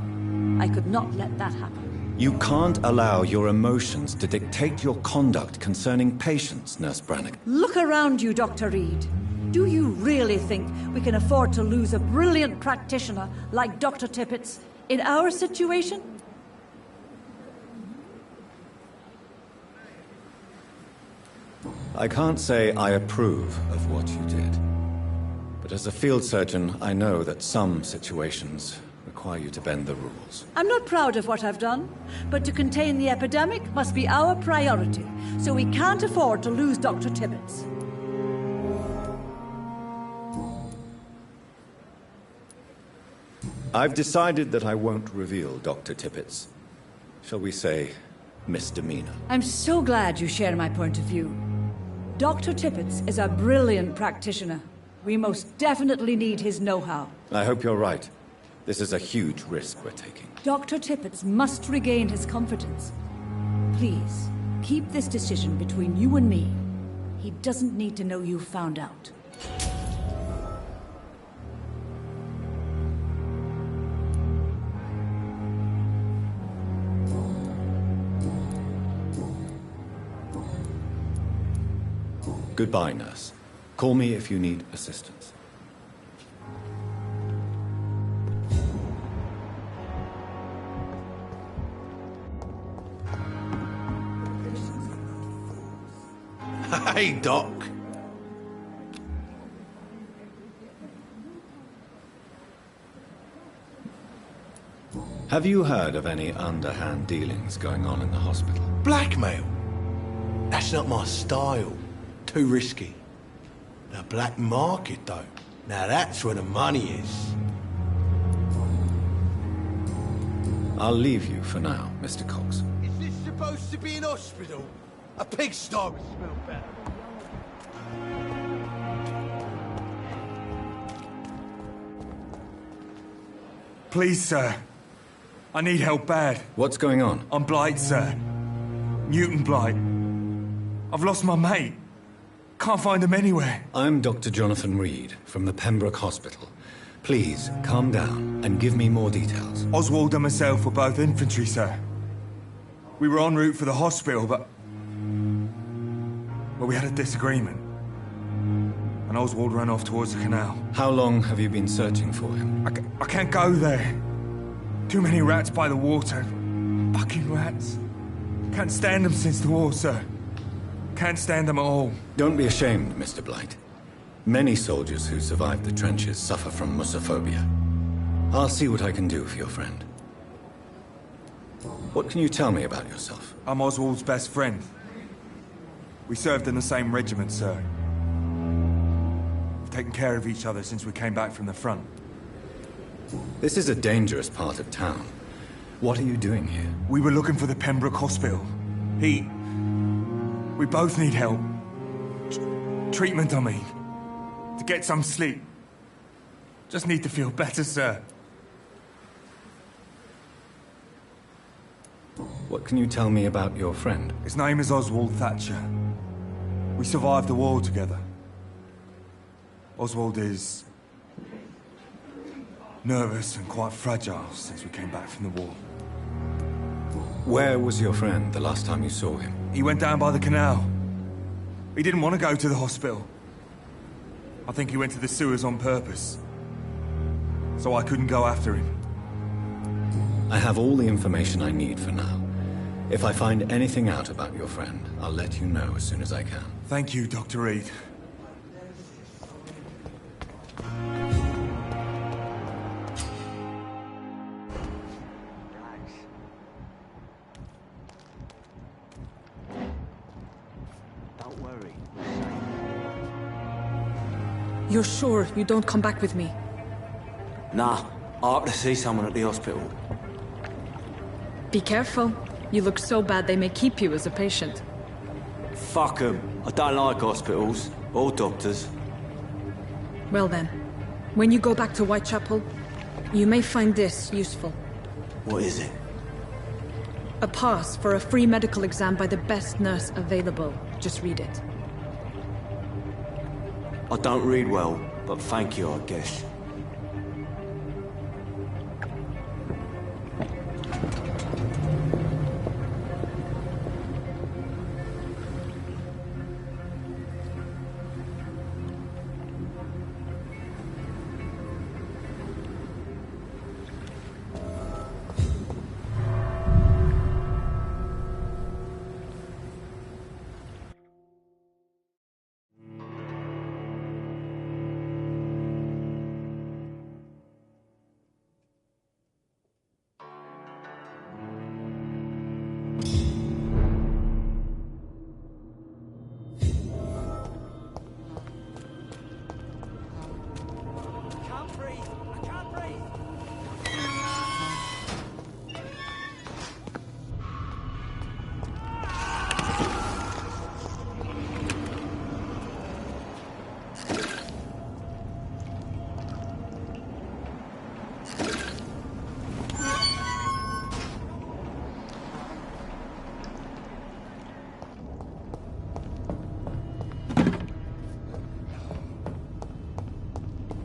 Speaker 14: I could not let that happen.
Speaker 2: You can't allow your emotions to dictate your conduct concerning patients, Nurse Brannigan.
Speaker 14: Look around you, Dr. Reed. Do you really think we can afford to lose a brilliant practitioner like Dr. Tippett in our situation?
Speaker 2: I can't say I approve of what you did. But as a field surgeon, I know that some situations require you to bend the rules.
Speaker 14: I'm not proud of what I've done, but to contain the epidemic must be our priority, so we can't afford to lose Dr. Tibbets.
Speaker 2: I've decided that I won't reveal Dr. Tippett's, shall we say, misdemeanor.
Speaker 14: I'm so glad you share my point of view. Dr. Tippett is a brilliant practitioner. We most definitely need his know-how.
Speaker 2: I hope you're right. This is a huge risk we're taking.
Speaker 14: Dr. Tippett must regain his confidence. Please, keep this decision between you and me. He doesn't need to know you found out.
Speaker 2: Goodbye, nurse. Call me if you need assistance.
Speaker 10: Hey, Doc.
Speaker 2: Have you heard of any underhand dealings going on in the hospital?
Speaker 15: Blackmail? That's not my style. Too risky. The black market, though. Now that's where the money is.
Speaker 2: I'll leave you for now, Mr. Cox.
Speaker 15: Is this supposed to be an hospital? A pigsty would smell better.
Speaker 16: Please, sir. I need help bad.
Speaker 2: What's going on?
Speaker 16: I'm Blight, sir. Newton Blight. I've lost my mate. Can't find him anywhere.
Speaker 2: I'm Dr. Jonathan Reed from the Pembroke Hospital. Please, calm down and give me more details.
Speaker 16: Oswald and myself were both infantry, sir. We were en route for the hospital, but we had a disagreement. And Oswald ran off towards the canal.
Speaker 2: How long have you been searching for him?
Speaker 16: I can't go there. Too many rats by the water. Fucking rats. Can't stand them since the war, sir. Can't stand them at all.
Speaker 2: Don't be ashamed, Mr. Blight. Many soldiers who survived the trenches suffer from musophobia. I'll see what I can do for your friend. What can you tell me about yourself?
Speaker 16: I'm Oswald's best friend. We served in the same regiment, sir. We've taken care of each other since we came back from the front.
Speaker 2: This is a dangerous part of town. What are you doing here?
Speaker 16: We were looking for the Pembroke Hospital. We both need help. Treatment, I mean. To get some sleep. Just need to feel better, sir.
Speaker 2: What can you tell me about your friend?
Speaker 16: His name is Oswald Thatcher. We survived the war together. Oswald is nervous and quite fragile since we came back from the war.
Speaker 2: Where was your friend the last time you saw him?
Speaker 16: He went down by the canal. He didn't want to go to the hospital. I think he went to the sewers on purpose. So I couldn't go after him.
Speaker 2: I have all the information I need for now. If I find anything out about your friend, I'll let you know as soon as I can.
Speaker 16: Thank you, Dr. Reed.
Speaker 4: Don't worry.
Speaker 5: You're sure you don't come back with me?
Speaker 17: Nah, I have to see someone at the hospital.
Speaker 5: Be careful. You look so bad they may keep you as a patient.
Speaker 17: Fuck 'em. I don't like hospitals or doctors.
Speaker 5: Well then, when you go back to Whitechapel, you may find this useful.
Speaker 17: What is it?
Speaker 5: A pass for a free medical exam by the best nurse available. Just read it.
Speaker 17: I don't read well, but thank you, I guess.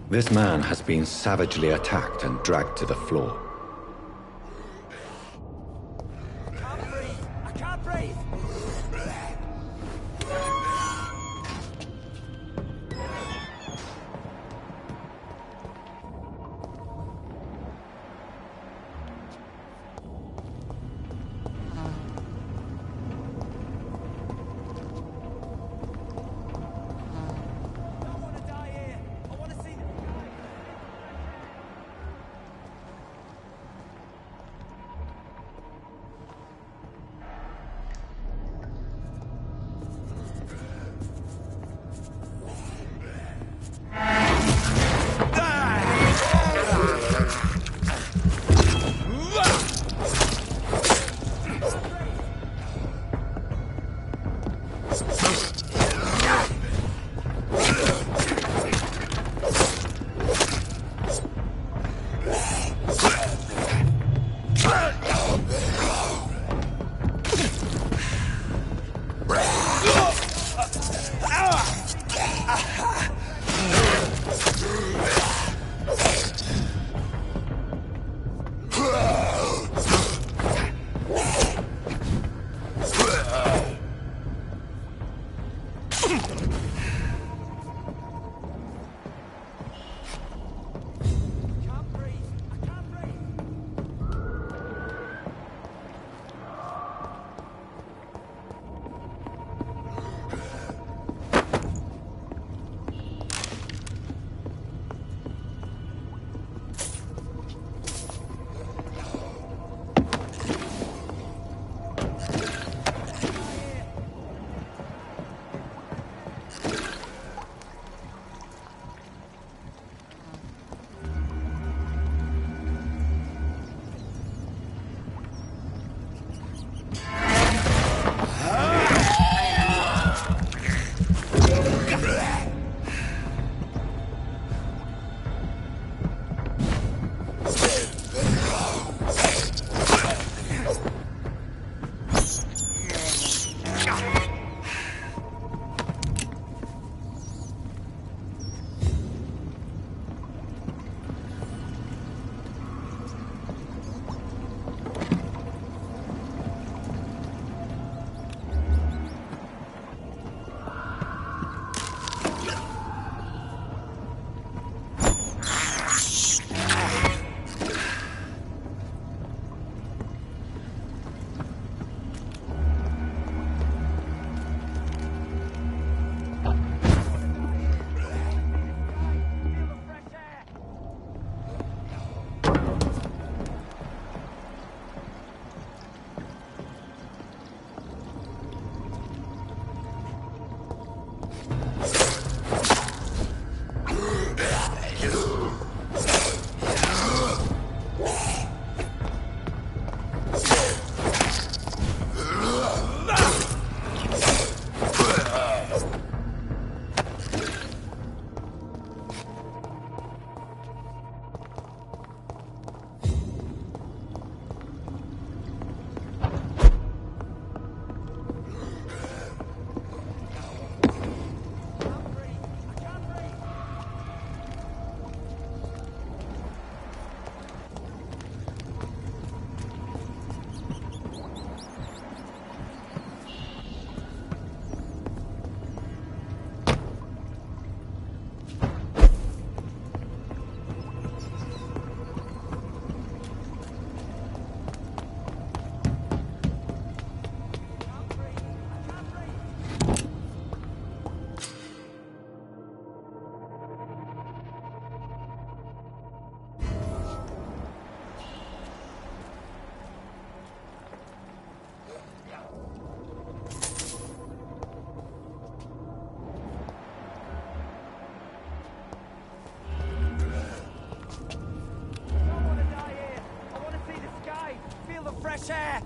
Speaker 2: This man has been savagely attacked and dragged to the floor.
Speaker 17: I can't breathe!
Speaker 18: fresh air!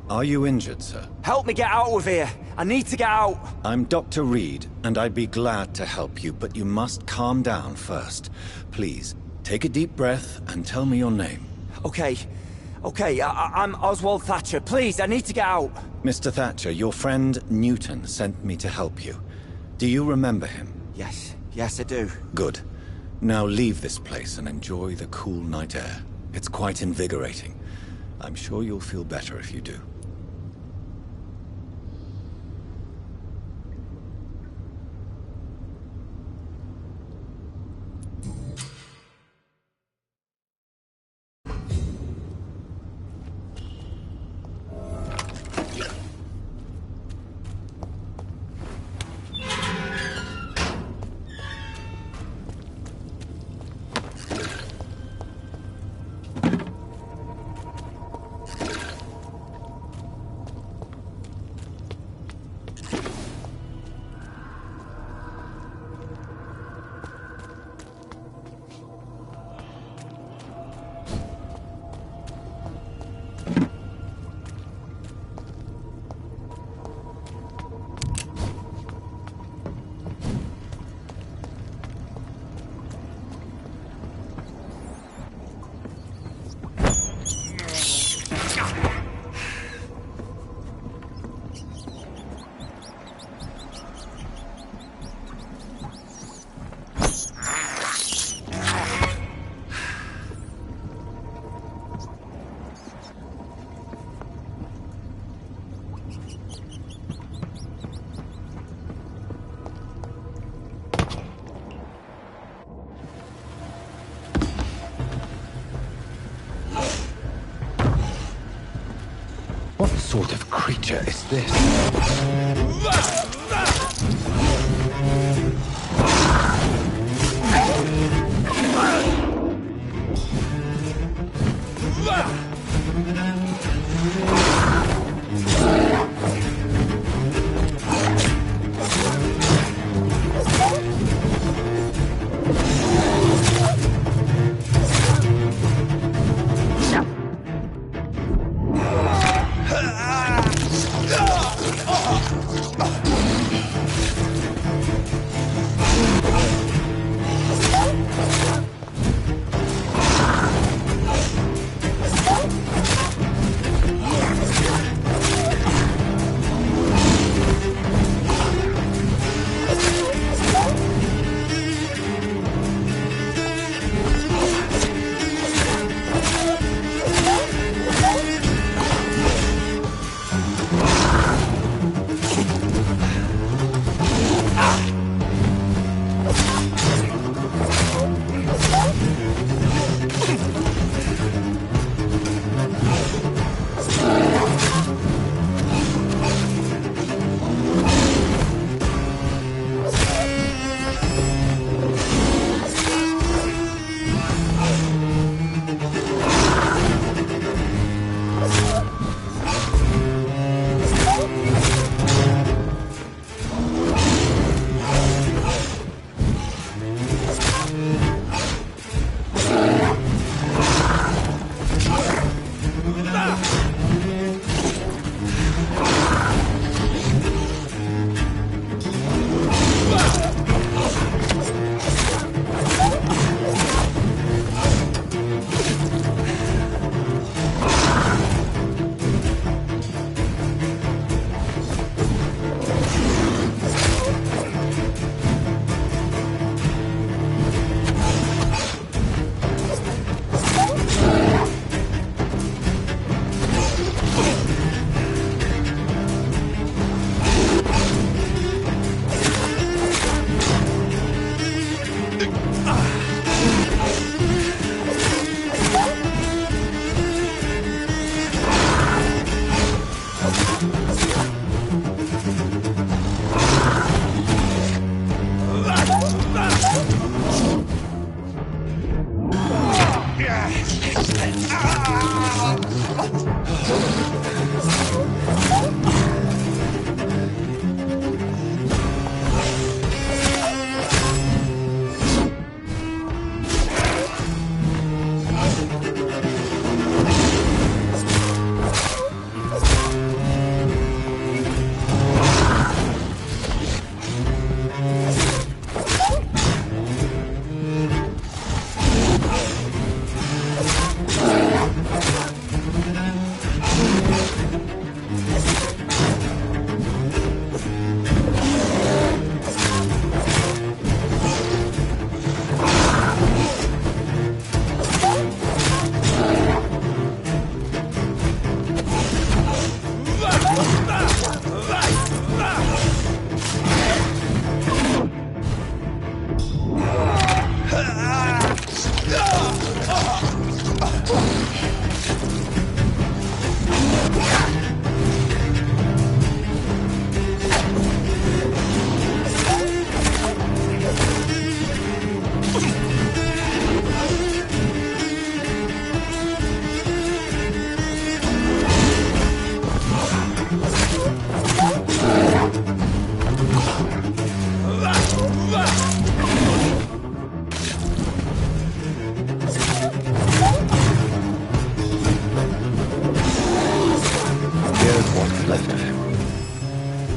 Speaker 2: Are you injured, sir?
Speaker 18: Help me get out of here! I need to get out!
Speaker 2: I'm Dr. Reed, and I'd be glad to help you, but you must calm down first. Please, take a deep breath and tell me your name.
Speaker 18: Okay. I'm Oswald Thatcher. Please, I need to get out!
Speaker 2: Mr. Thatcher, your friend Newton sent me to help you. Do you remember him?
Speaker 18: Yes, I do.
Speaker 2: Good. Now leave this place and enjoy the cool night air. It's quite invigorating. I'm sure you'll feel better if you do. sort of creature is this?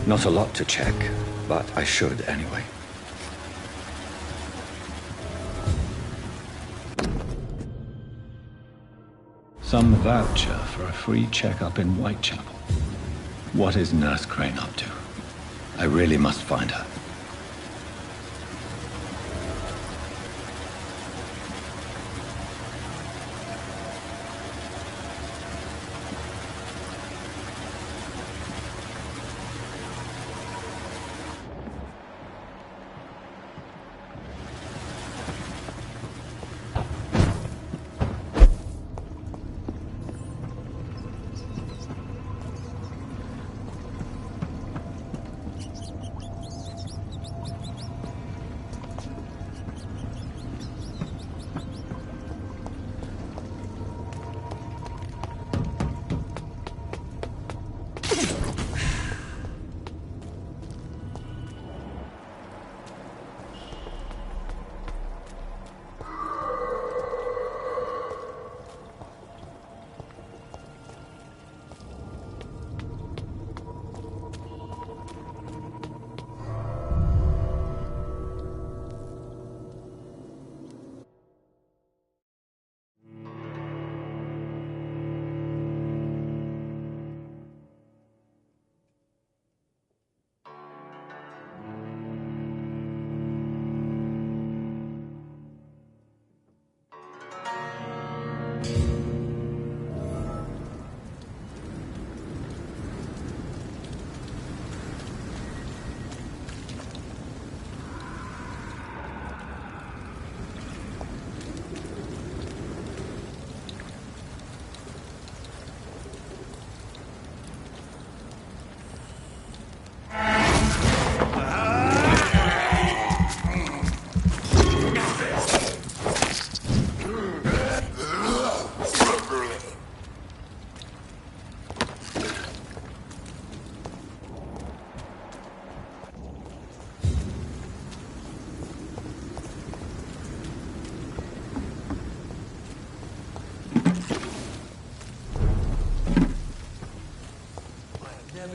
Speaker 2: Not a lot to check, but I should anyway. Some voucher for a free checkup in Whitechapel. What is Nurse Crane up to? I really must find her.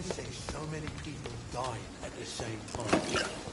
Speaker 15: say so many people dying at the same time?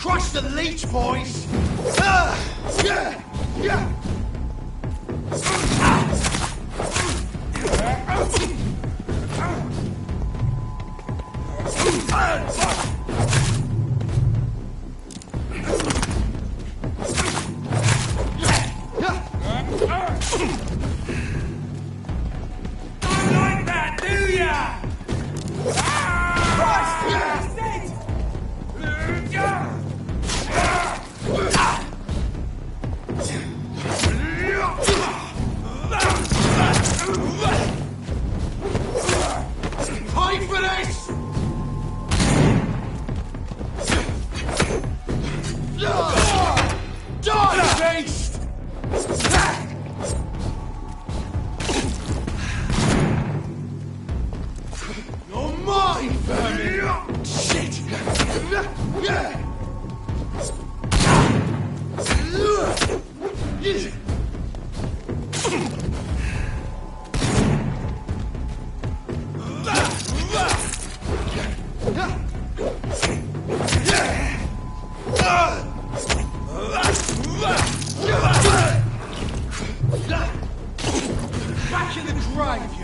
Speaker 19: Crush the leech, boys! Yeah! Back in the grave, you!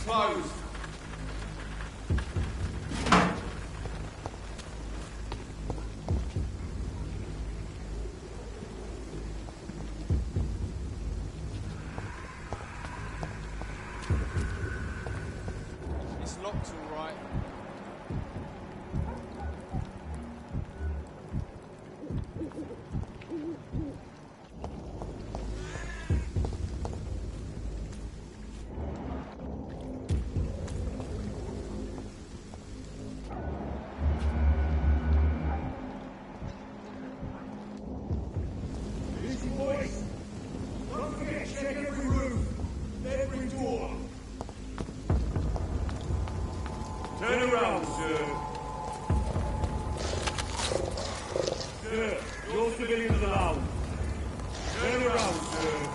Speaker 19: Closed. It's locked, all right. Boys, don't forget to check every room, every door. Turn around, sir. Sir, your civilians allowed. Turn around, sir.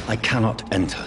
Speaker 1: I cannot enter.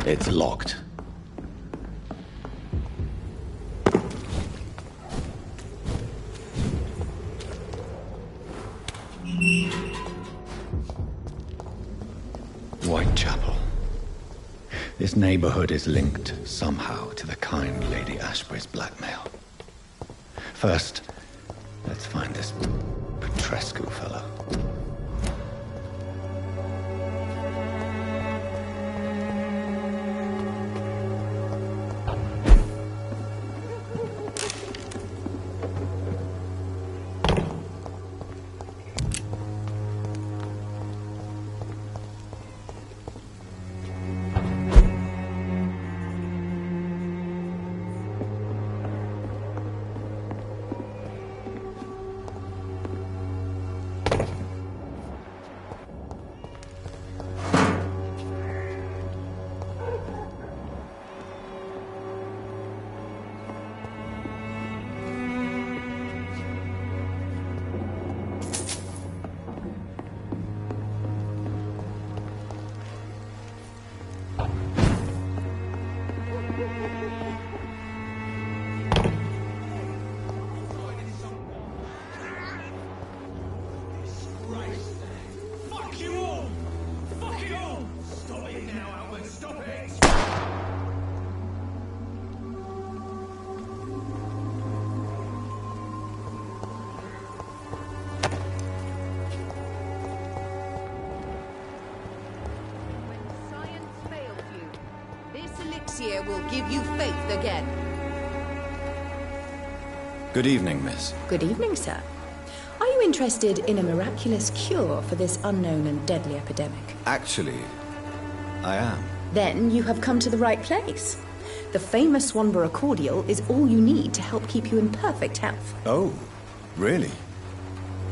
Speaker 1: It's locked.
Speaker 2: Whitechapel. This neighborhood is linked somehow to the kind Lady Ashbury's blackmail. First, let's find this Petrescu fellow.
Speaker 20: Will give you faith again.
Speaker 2: Good evening, miss.
Speaker 6: Good evening, sir. Are you interested in a miraculous cure for this unknown and deadly epidemic?
Speaker 2: Actually, I am.
Speaker 6: Then you have come to the right place. The famous Swanborough cordial is all you need to help keep you in perfect health.
Speaker 2: Oh, really?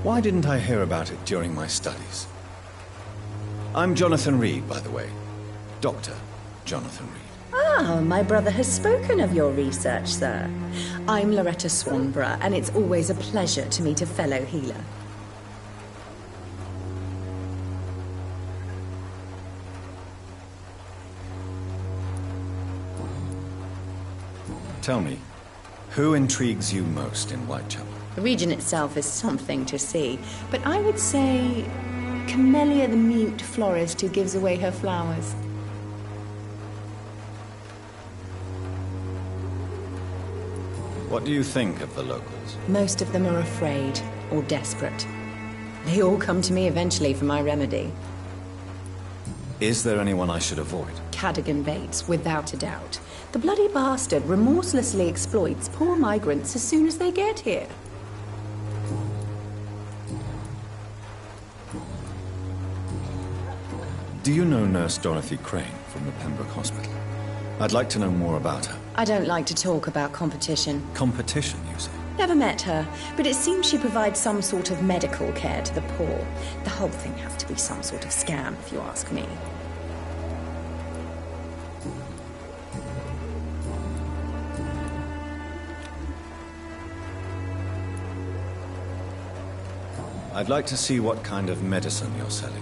Speaker 2: Why didn't I hear about it during my studies? I'm Jonathan Reed, by the way. Dr. Jonathan Reed.
Speaker 6: Ah, my brother has spoken of your research, sir. I'm Loretta Swanborough, and it's always a pleasure to meet a fellow healer.
Speaker 2: Tell me, who intrigues you most in Whitechapel?
Speaker 6: The region itself is something to see, but I would say Camellia the mute florist who gives away her flowers.
Speaker 2: What do you think of the locals?
Speaker 6: Most of them are afraid or desperate. They all come to me eventually for my remedy.
Speaker 2: Is there anyone I should avoid?
Speaker 6: Cadogan Bates, without a doubt. The bloody bastard remorselessly exploits poor migrants as soon as they get here.
Speaker 2: Do you know Nurse Dorothy Crane from the Pembroke Hospital? I'd like to know more about her.
Speaker 6: I don't like to talk about competition.
Speaker 2: Competition, you say?
Speaker 6: Never met her, but it seems she provides some sort of medical care to the poor. The whole thing has to be some sort of scam, if you ask me.
Speaker 2: I'd like to see what kind of medicine you're selling.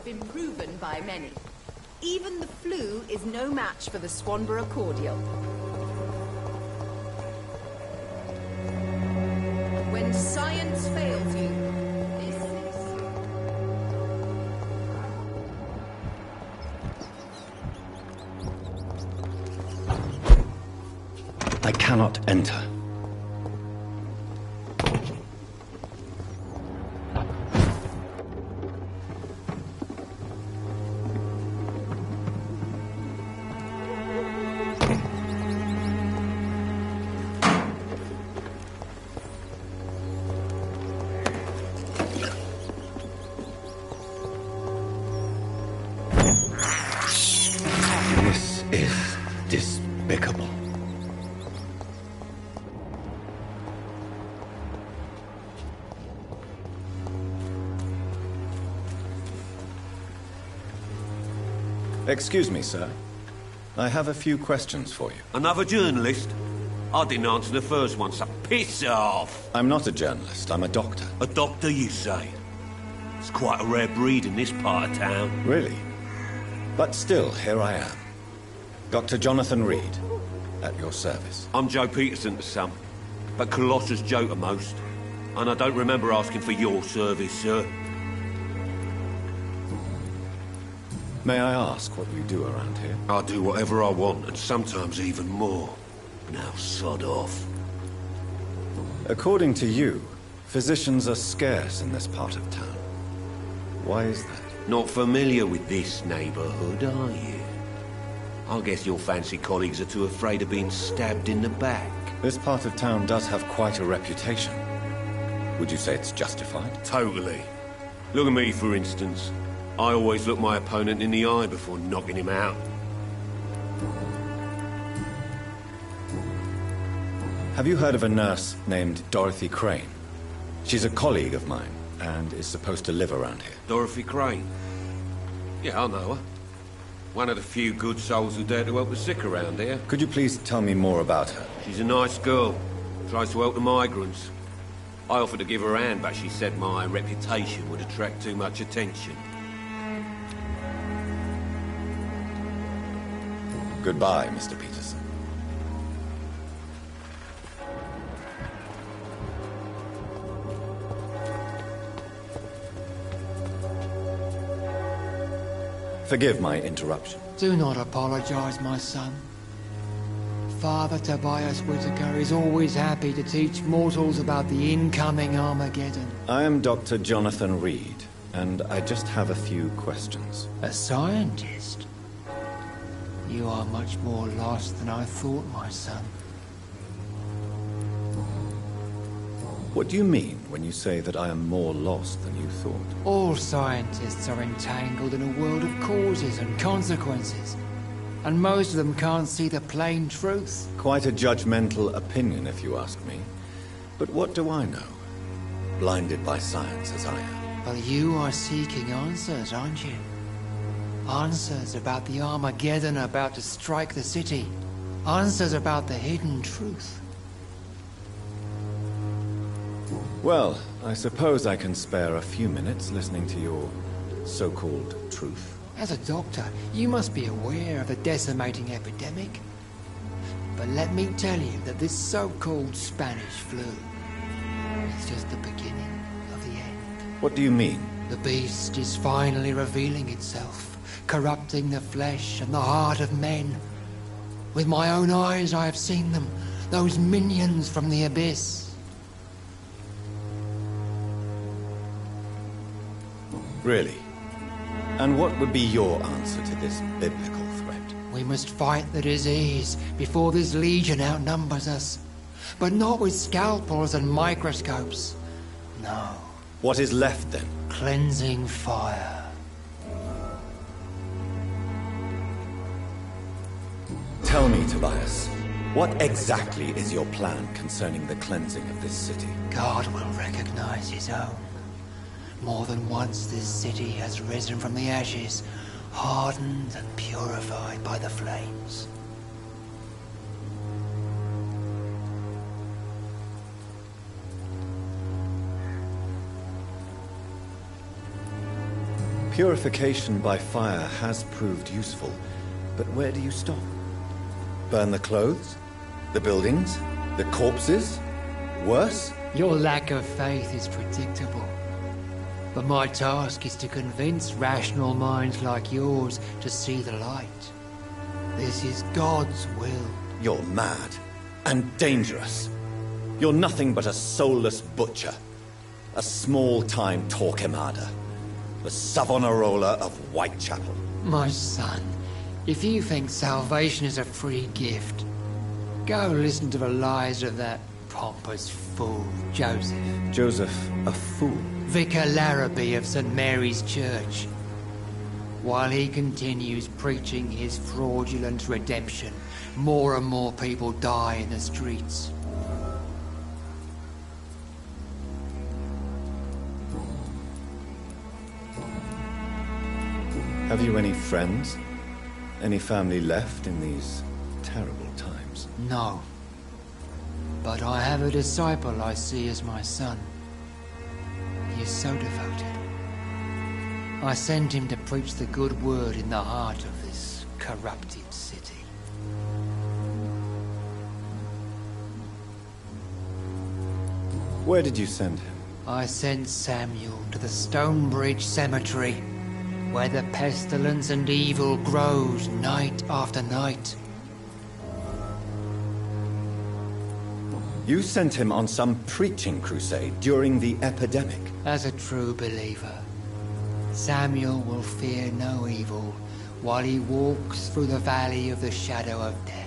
Speaker 6: Been proven by many. Even the flu is no match for the Swanborough cordial. When science fails you,
Speaker 2: I cannot enter. This is despicable. Excuse me, sir. I have a few questions for you.
Speaker 10: Another journalist? I didn't answer the first one, so piss off!
Speaker 2: I'm not a journalist, I'm a doctor.
Speaker 10: A doctor, you say? It's quite a rare breed in this part of town.
Speaker 2: Really? But still, here I am. Dr. Jonathan Reed, at your service.
Speaker 10: I'm Joe Peterson to some, but Colossus Joe to most. And I don't remember asking for your service, sir.
Speaker 2: May I ask what you do around here?
Speaker 10: I do whatever I want, and sometimes even more. Now sod off.
Speaker 2: According to you, physicians are scarce in this part of town. Why is that?
Speaker 10: Not familiar with this neighborhood, are you? I guess your fancy colleagues are too afraid of being stabbed in the back.
Speaker 2: This part of town does have quite a reputation. Would you say it's justified?
Speaker 10: Totally. Look at me, for instance. I always look my opponent in the eye before knocking him out.
Speaker 2: Have you heard of a nurse named Dorothy Crane? She's a colleague of mine, and is supposed to live around here.
Speaker 10: Dorothy Crane? Yeah, I know her. One of the few good souls who dare to help the sick around here.
Speaker 2: Could you please tell me more about her?
Speaker 10: She's a nice girl. Tries to help the migrants. I offered to give her a hand, but she said my reputation would attract too much attention.
Speaker 2: Goodbye, Mr. Peterson. Forgive my interruption.
Speaker 20: Do not apologize, my son. Father Tobias Whitaker is always happy to teach mortals about the incoming Armageddon.
Speaker 2: I am Dr. Jonathan Reed, and I just have a few questions.
Speaker 20: A scientist? You are much more lost than I thought, my son.
Speaker 2: What do you mean when you say that I am more lost than you thought?
Speaker 20: All scientists are entangled in a world of causes and consequences. And most of them can't see the plain truth.
Speaker 2: Quite a judgmental opinion, if you ask me. But what do I know? Blinded by science as I am.
Speaker 20: Well, you are seeking answers, aren't you? Answers about the Armageddon about to strike the city. Answers about the hidden truth.
Speaker 2: Well, I suppose I can spare a few minutes listening to your so-called truth.
Speaker 20: As a doctor, you must be aware of the decimating epidemic. But let me tell you that this so-called Spanish flu is just the beginning of the end.
Speaker 2: What do you mean?
Speaker 20: The beast is finally revealing itself, corrupting the flesh and the heart of men. With my own eyes I have seen them, those minions from the abyss.
Speaker 2: Really? And what would be your answer to this biblical threat?
Speaker 20: We must fight the disease before this legion outnumbers us. But not with scalpels and microscopes. No.
Speaker 2: What is left then?
Speaker 20: Cleansing fire.
Speaker 2: Tell me, Tobias, what exactly is your plan concerning the cleansing of this city?
Speaker 20: God will recognize his own. More than once this city has risen from the ashes, hardened and purified by the flames.
Speaker 2: Purification by fire has proved useful, but where do you stop? Burn the clothes? The buildings? The corpses? Worse?
Speaker 20: Your lack of faith is predictable. But my task is to convince rational minds like yours to see the light. This is God's will.
Speaker 2: You're mad. And dangerous. You're nothing but a soulless butcher. A small-time Torquemada. The Savonarola of Whitechapel.
Speaker 20: My son, if you think salvation is a free gift, go listen to the lies of that pompous fool, Joseph.
Speaker 2: Joseph, a fool?
Speaker 20: Vicar Larrabee of St. Mary's Church. While he continues preaching his fraudulent redemption, more and more people die in the streets.
Speaker 2: Have you any friends? Any family left in these terrible times?
Speaker 20: No. But I have a disciple I see as my son. He is so devoted. I send him to preach the good word in the heart of this corrupted city.
Speaker 2: Where did you send him?
Speaker 20: I sent Samuel to the Stonebridge Cemetery, where the pestilence and evil grows night after night.
Speaker 2: You sent him on some preaching crusade during the epidemic.
Speaker 20: As a true believer, Samuel will fear no evil while he walks through the valley of the shadow of death.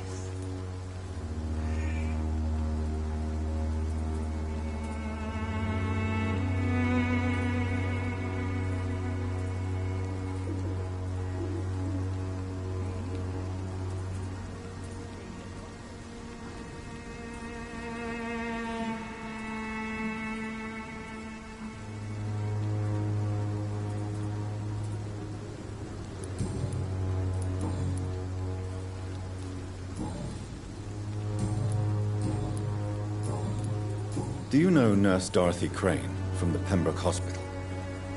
Speaker 2: Do you know Nurse Dorothy Crane from the Pembroke Hospital?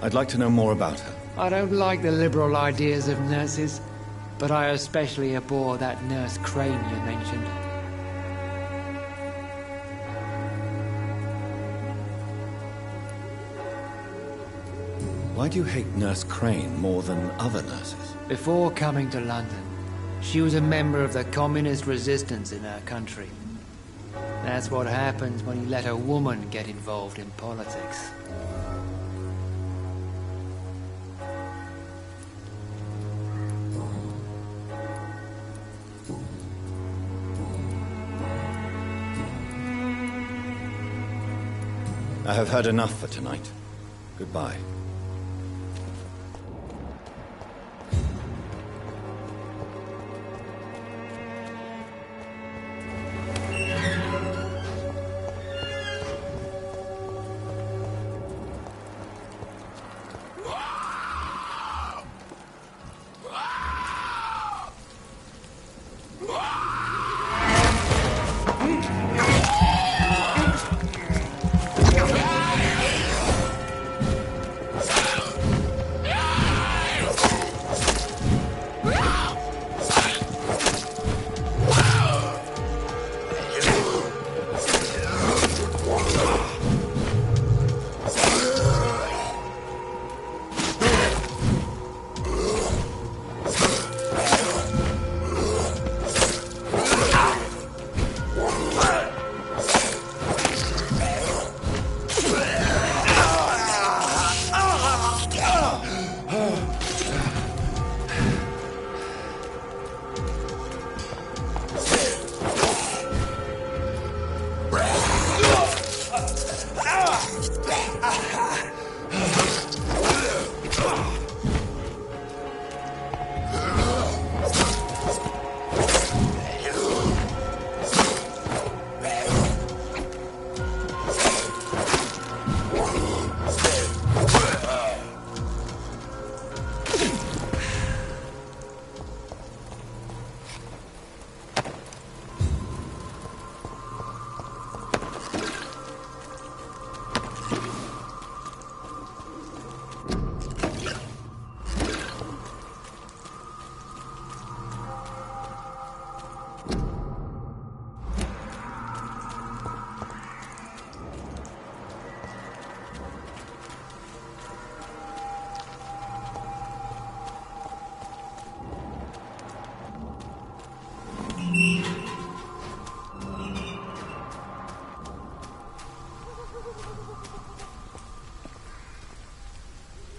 Speaker 2: I'd like to know more about her.
Speaker 20: I don't like the liberal ideas of nurses, but I especially abhor that Nurse Crane you mentioned.
Speaker 2: Why do you hate Nurse Crane more than other nurses?
Speaker 20: Before coming to London, she was a member of the communist resistance in her country. That's what happens when you let a woman get involved in politics.
Speaker 2: I have heard enough for tonight. Goodbye.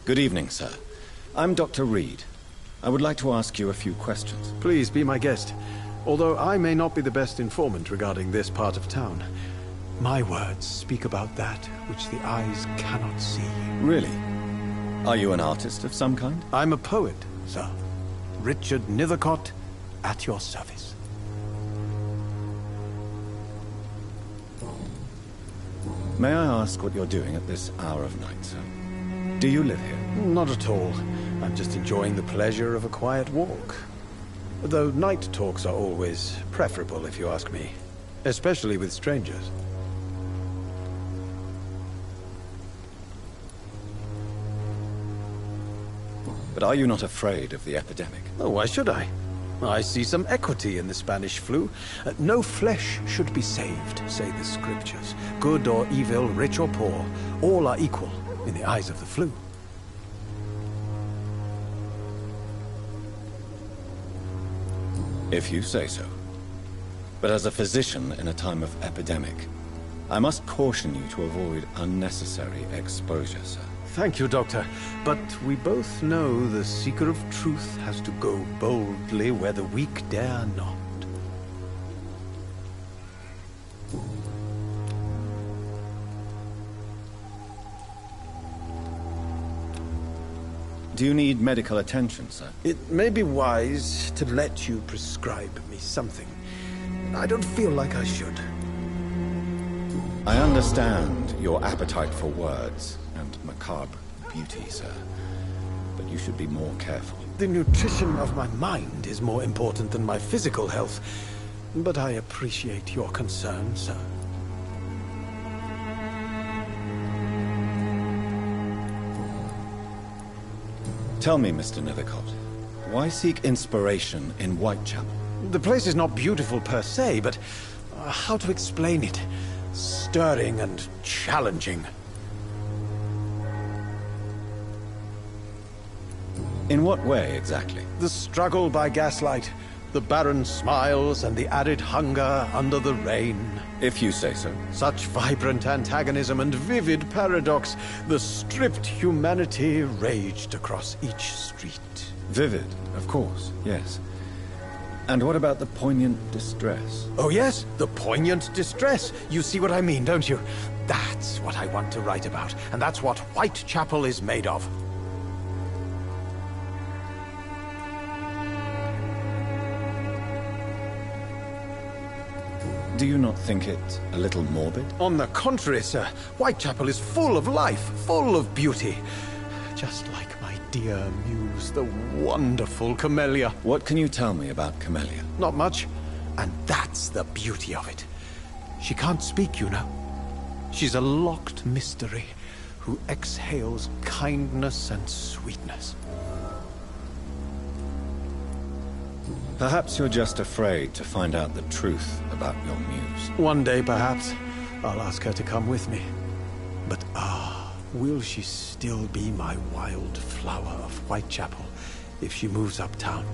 Speaker 2: Good evening, sir. I'm Dr. Reed. I would like to ask you a few questions.
Speaker 4: Please be my guest. Although I may not be the best informant regarding this part of town, my words speak about that which the eyes cannot see.
Speaker 2: Really? Are you an artist of some kind?
Speaker 4: I'm a poet, sir. Richard Nethercott, at your service.
Speaker 2: May I ask what you're doing at this hour of night, sir? Do you live here?
Speaker 4: Not at all. I'm just enjoying the pleasure of a quiet walk. Though night talks are always preferable, if you ask me. Especially with strangers.
Speaker 2: But are you not afraid of the epidemic?
Speaker 4: Oh, why should I? I see some equity in the Spanish flu. No flesh should be saved, say the scriptures. Good or evil, rich or poor, all are equal in the eyes of the flu.
Speaker 2: If you say so. But as a physician in a time of epidemic, I must caution you to avoid unnecessary exposure, sir.
Speaker 4: Thank you, Doctor. But we both know the seeker of truth has to go boldly where the weak dare not.
Speaker 2: Do you need medical attention, sir?
Speaker 4: It may be wise to let you prescribe me something. I don't feel like I should.
Speaker 2: I understand your appetite for words and macabre beauty, sir. But you should be more careful.
Speaker 4: The nutrition of my mind is more important than my physical health. But I appreciate your concern, sir.
Speaker 2: Tell me, Mr. Nethercott, why seek inspiration in Whitechapel?
Speaker 4: The place is not beautiful per se, but how to explain it? Stirring and challenging.
Speaker 2: In what way, exactly?
Speaker 4: The struggle by gaslight, the barren smiles, and the arid hunger under the rain.
Speaker 2: If you say so.
Speaker 4: Such vibrant antagonism and vivid paradox. The stripped humanity raged across each street.
Speaker 2: Vivid, of course, yes. And what about the poignant distress?
Speaker 4: Oh yes, the poignant distress. You see what I mean, don't you? That's what I want to write about, and that's what Whitechapel is made of.
Speaker 2: Do you not think it a little morbid?
Speaker 4: On the contrary, sir. Whitechapel is full of life, full of beauty. Just like my dear muse, the wonderful Camellia.
Speaker 2: What can you tell me about Camellia?
Speaker 4: Not much. And that's the beauty of it. She can't speak, you know. She's a locked mystery who exhales kindness and sweetness.
Speaker 2: Perhaps you're just afraid to find out the truth about your muse.
Speaker 4: One day, perhaps, I'll ask her to come with me. But will she still be my wild flower of Whitechapel if she moves uptown?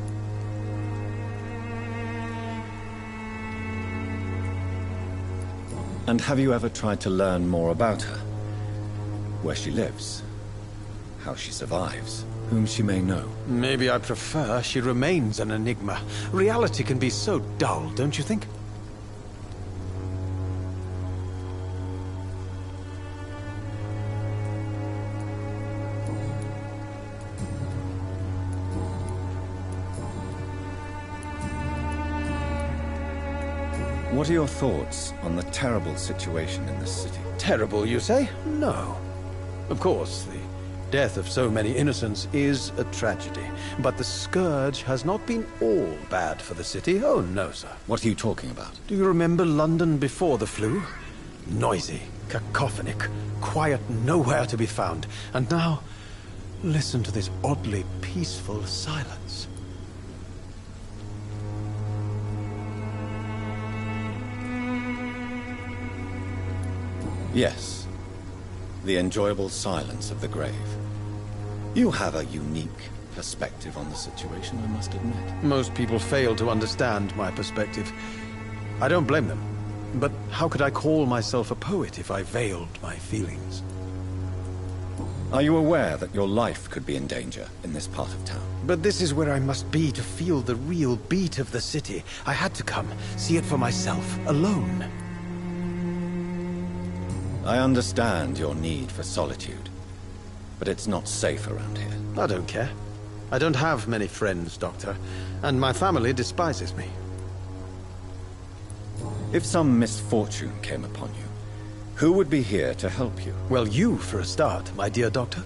Speaker 2: And have you ever tried to learn more about her? Where she lives? How she survives? Whom she may know?
Speaker 4: Maybe I prefer she remains an enigma. Reality can be so dull, don't you think?
Speaker 2: What are your thoughts on the terrible situation in this city?
Speaker 4: Terrible, you say? No. Of course, the death of so many innocents is a tragedy. But the scourge has not been all bad for the city. Oh, no, sir.
Speaker 2: What are you talking about?
Speaker 4: Do you remember London before the flu? Noisy, cacophonic, quiet nowhere to be found. And now, listen to this oddly peaceful silence.
Speaker 2: Yes. The enjoyable silence of the grave. You have a unique perspective on the situation, I must admit.
Speaker 4: Most people fail to understand my perspective. I don't blame them. But how could I call myself a poet if I veiled my feelings?
Speaker 2: Are you aware that your life could be in danger in this part of town?
Speaker 4: But this is where I must be to feel the real beat of the city. I had to come, see it for myself, alone.
Speaker 2: I understand your need for solitude, but it's not safe around here.
Speaker 4: I don't care. I don't have many friends, Doctor, and my family despises me.
Speaker 2: If some misfortune came upon you, who would be here to help you?
Speaker 4: Well, you, for a start, my dear Doctor.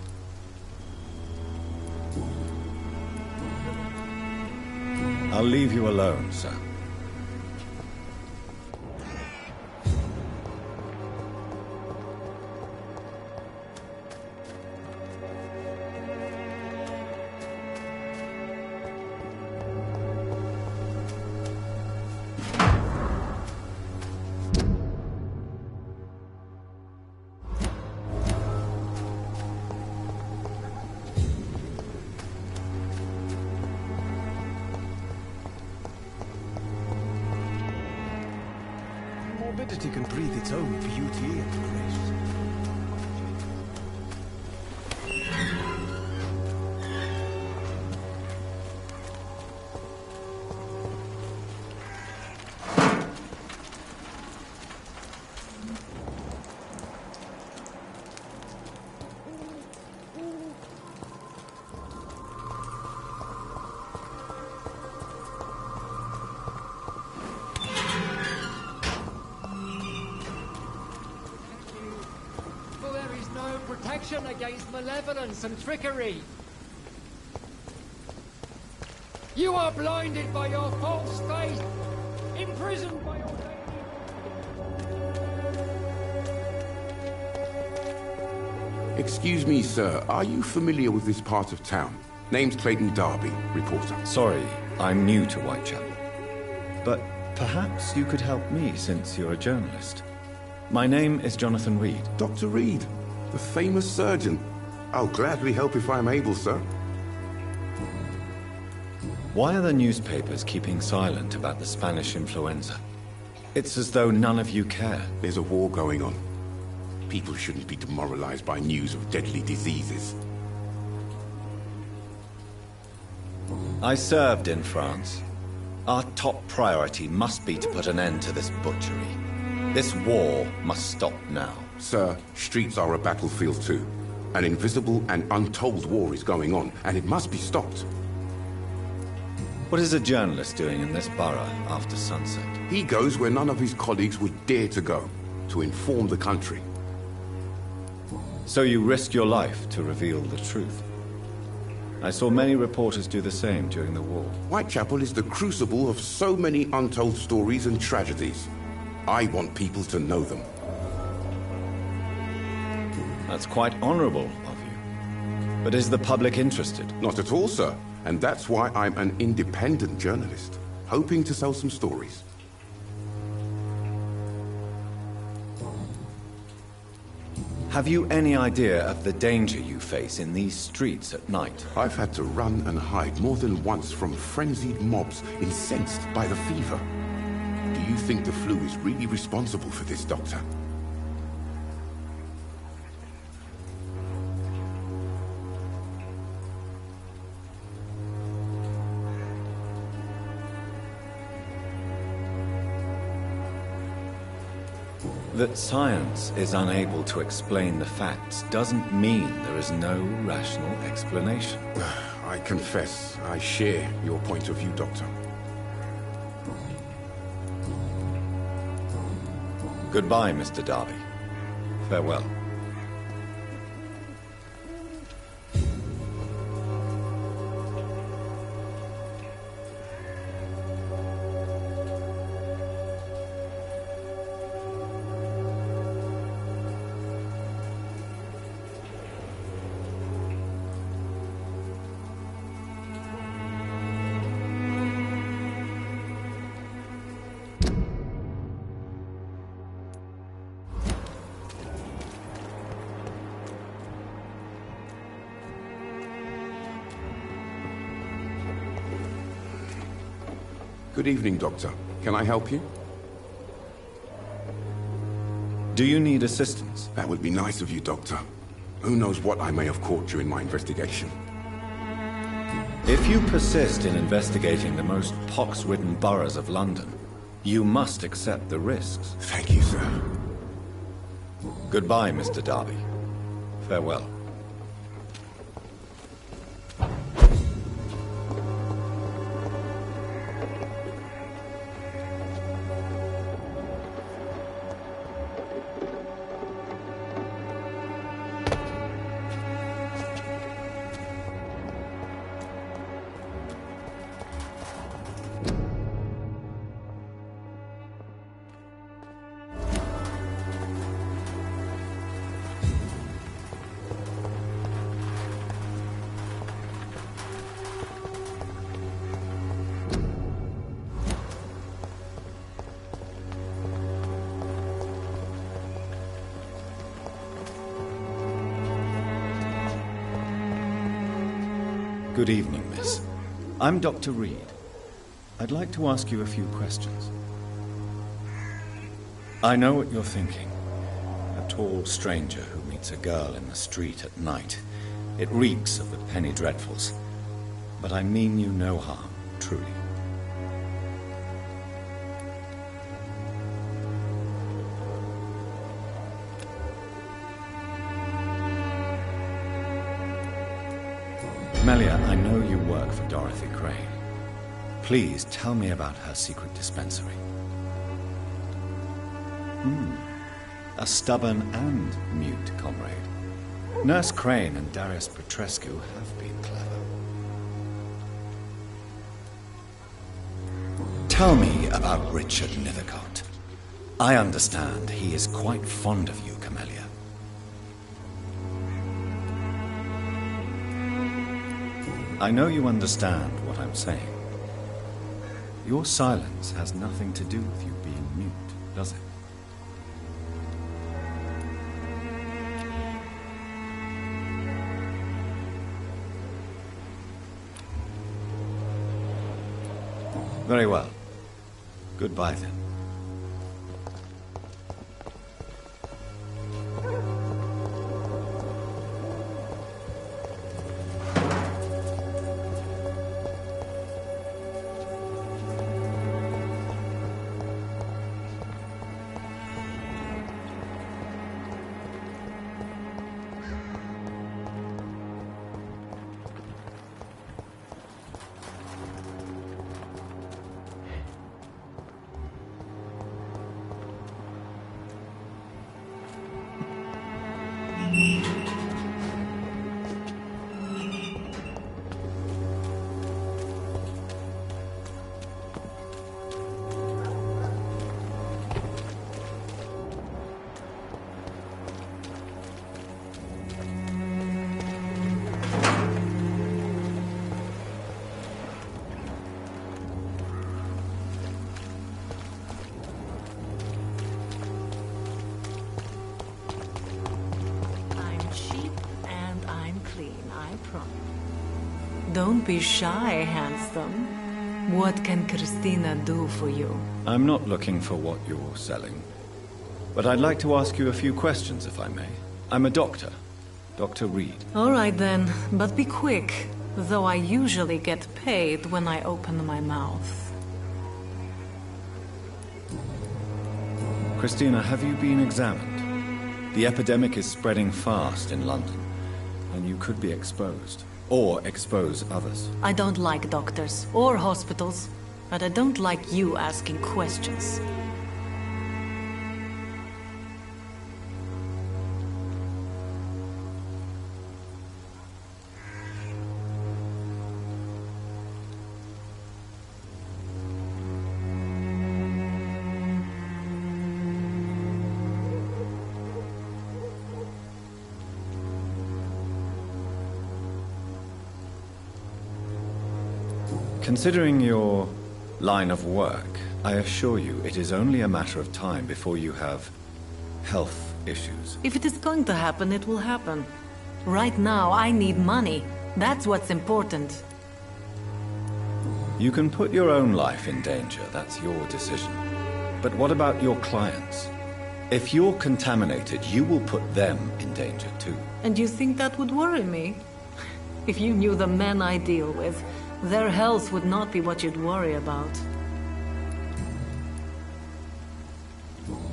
Speaker 2: I'll leave you alone, sir.
Speaker 4: Morbidity can breathe its own beauty and grace.
Speaker 20: Protection against malevolence and trickery. You are blinded by your false faith, imprisoned by your...
Speaker 11: Excuse me, sir. Are you familiar with this part of town? Name's Clayton Darby, reporter.
Speaker 2: Sorry, I'm new to Whitechapel. But perhaps you could help me since you're a journalist. My name is Jonathan Reed.
Speaker 11: Dr. Reed, the famous surgeon. I'll gladly help if I'm able, sir.
Speaker 2: Why are the newspapers keeping silent about the Spanish influenza? It's as though none of you care.
Speaker 11: There's a war going on. People shouldn't be demoralized by news of deadly diseases.
Speaker 2: I served in France. Our top priority must be to put an end to this butchery. This war must stop now.
Speaker 11: Sir, streets are a battlefield too. An invisible and untold war is going on, and it must be stopped.
Speaker 2: What is a journalist doing in this borough after sunset?
Speaker 11: He goes where none of his colleagues would dare to go, to inform the country.
Speaker 2: So you risk your life to reveal the truth? I saw many reporters do the same during the war.
Speaker 11: Whitechapel is the crucible of so many untold stories and tragedies. I want people to know them.
Speaker 2: That's quite honorable of you. But is the public interested?
Speaker 11: Not at all, sir. And that's why I'm an independent journalist, hoping to sell some stories.
Speaker 2: Have you any idea of the danger you face in these streets at night?
Speaker 11: I've had to run and hide more than once from frenzied mobs incensed by the fever. Do you think the flu is really responsible for this, Doctor?
Speaker 2: That science is unable to explain the facts doesn't mean there is no rational explanation.
Speaker 11: I confess, I share your point of view, Doctor.
Speaker 2: Goodbye, Mr. Darby. Farewell.
Speaker 11: Good evening, Doctor. Can I help you?
Speaker 2: Do you need assistance?
Speaker 11: That would be nice of you, Doctor. Who knows what I may have caught during my investigation.
Speaker 2: If you persist in investigating the most pox-ridden boroughs of London, you must accept the risks.
Speaker 11: Thank you, sir.
Speaker 2: Goodbye, Mr. Darby. Farewell. Good evening, miss. I'm Dr. Reed. I'd like to ask you a few questions. I know what you're thinking. A tall stranger who meets a girl in the street at night. It reeks of the penny dreadfuls. But I mean you no harm, truly. Melia, I know you work for Dorothy Crane. Please tell me about her secret dispensary. A stubborn and mute comrade. Nurse Crane and Darius Petrescu have been clever. Tell me about Richard Nethercott. I understand he is quite fond of you, Camellia. I know you understand what I'm saying. Your silence has nothing to do with you being mute, does it? Very well. Goodbye then.
Speaker 5: Don't be shy, handsome. What can Christina do for you?
Speaker 2: I'm not looking for what you're selling. But I'd like to ask you a few questions, if I may. I'm a doctor. Dr. Reed.
Speaker 5: All right then, but be quick. Though I usually get paid when I open my mouth.
Speaker 2: Christina, have you been examined? The epidemic is spreading fast in London, and you could be exposed. Or expose others.
Speaker 5: I don't like doctors or hospitals, but I don't like you asking questions.
Speaker 2: Considering your line of work, I assure you it is only a matter of time before you have health issues.
Speaker 5: If it is going to happen, it will happen. Right now, I need money. That's what's important.
Speaker 2: You can put your own life in danger, that's your decision. But what about your clients? If you're contaminated, you will put them in danger too.
Speaker 5: And you think that would worry me? If you knew the men I deal with, their health would not be what you'd worry about.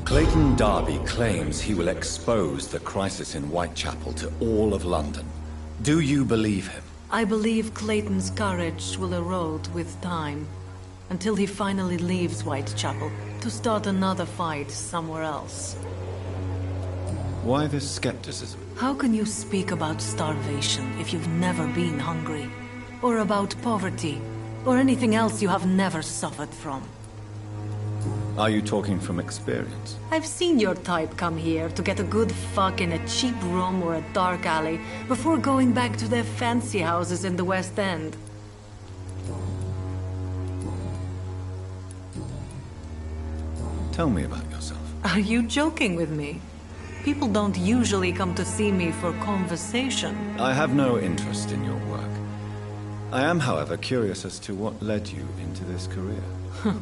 Speaker 2: Clayton Darby claims he will expose the crisis in Whitechapel to all of London. Do you believe him?
Speaker 5: I believe Clayton's courage will erode with time, until he finally leaves Whitechapel to start another fight somewhere else.
Speaker 2: Why this skepticism?
Speaker 5: How can you speak about starvation if you've never been hungry? Or about poverty, or anything else you have never suffered from?
Speaker 2: Are you talking from experience?
Speaker 5: I've seen your type come here to get a good fuck in a cheap room or a dark alley before going back to their fancy houses in the West End.
Speaker 2: Tell me about yourself.
Speaker 5: Are you joking with me? People don't usually come to see me for conversation.
Speaker 2: I have no interest in your work. I am, however, curious as to what led you into this career.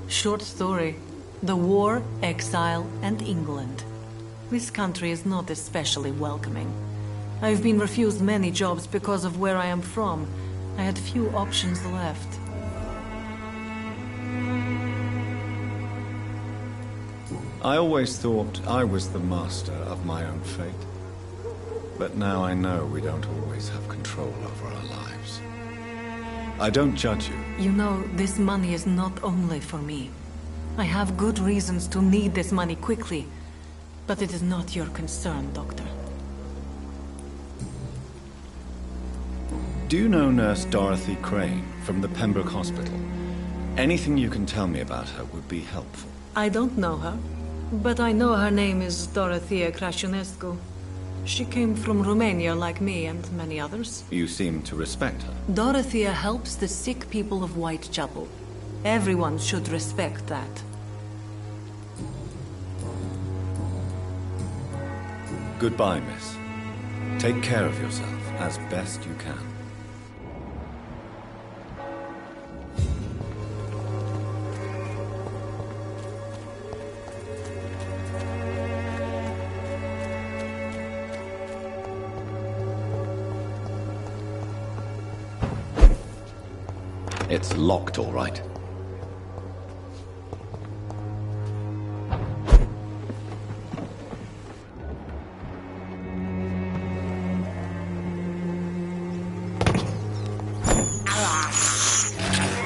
Speaker 5: Short story. The war, exile, and England. This country is not especially welcoming. I've been refused many jobs because of where I am from. I had few options left.
Speaker 2: I always thought I was the master of my own fate. But now I know we don't always have control over our lives. I don't judge you.
Speaker 5: You know, this money is not only for me. I have good reasons to need this money quickly. But it is not your concern, Doctor.
Speaker 2: Do you know Nurse Dorothy Crane from the Pembroke Hospital? Anything you can tell me about her would be helpful.
Speaker 5: I don't know her, but I know her name is Dorothea Crasionescu. She came from Romania like me and many others.
Speaker 2: You seem to respect her.
Speaker 5: Dorothea helps the sick people of Whitechapel. Everyone should respect that.
Speaker 2: Goodbye, miss. Take care of yourself as best you can.
Speaker 1: It's locked, all right.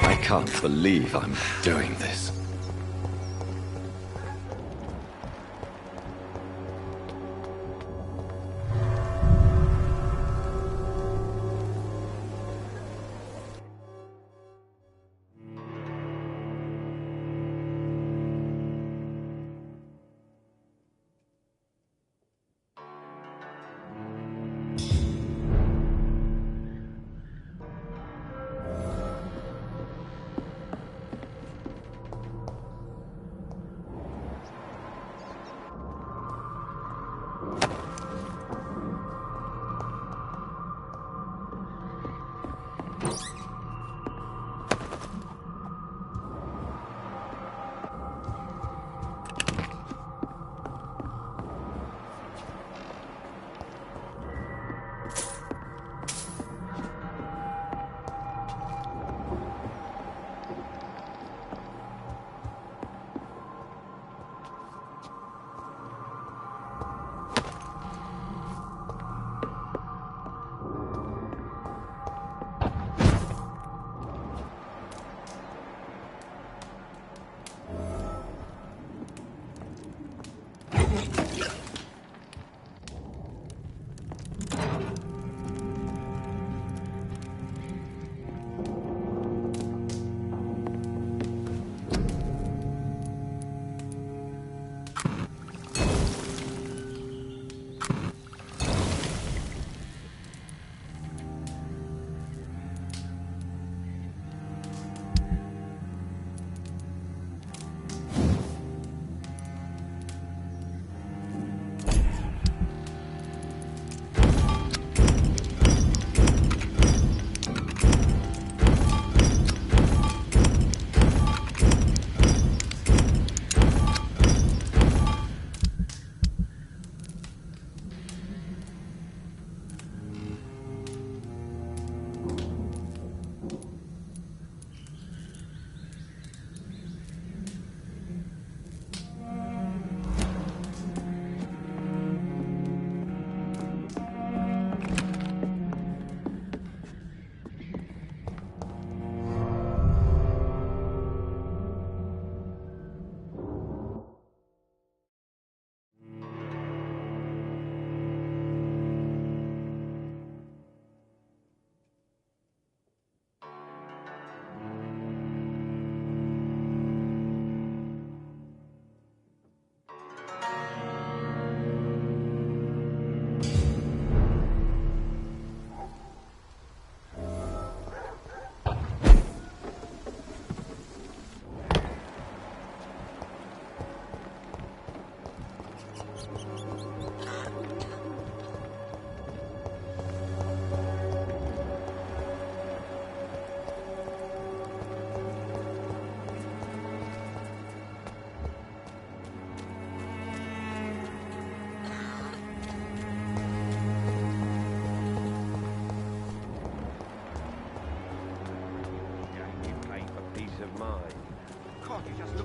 Speaker 1: I can't believe I'm doing this.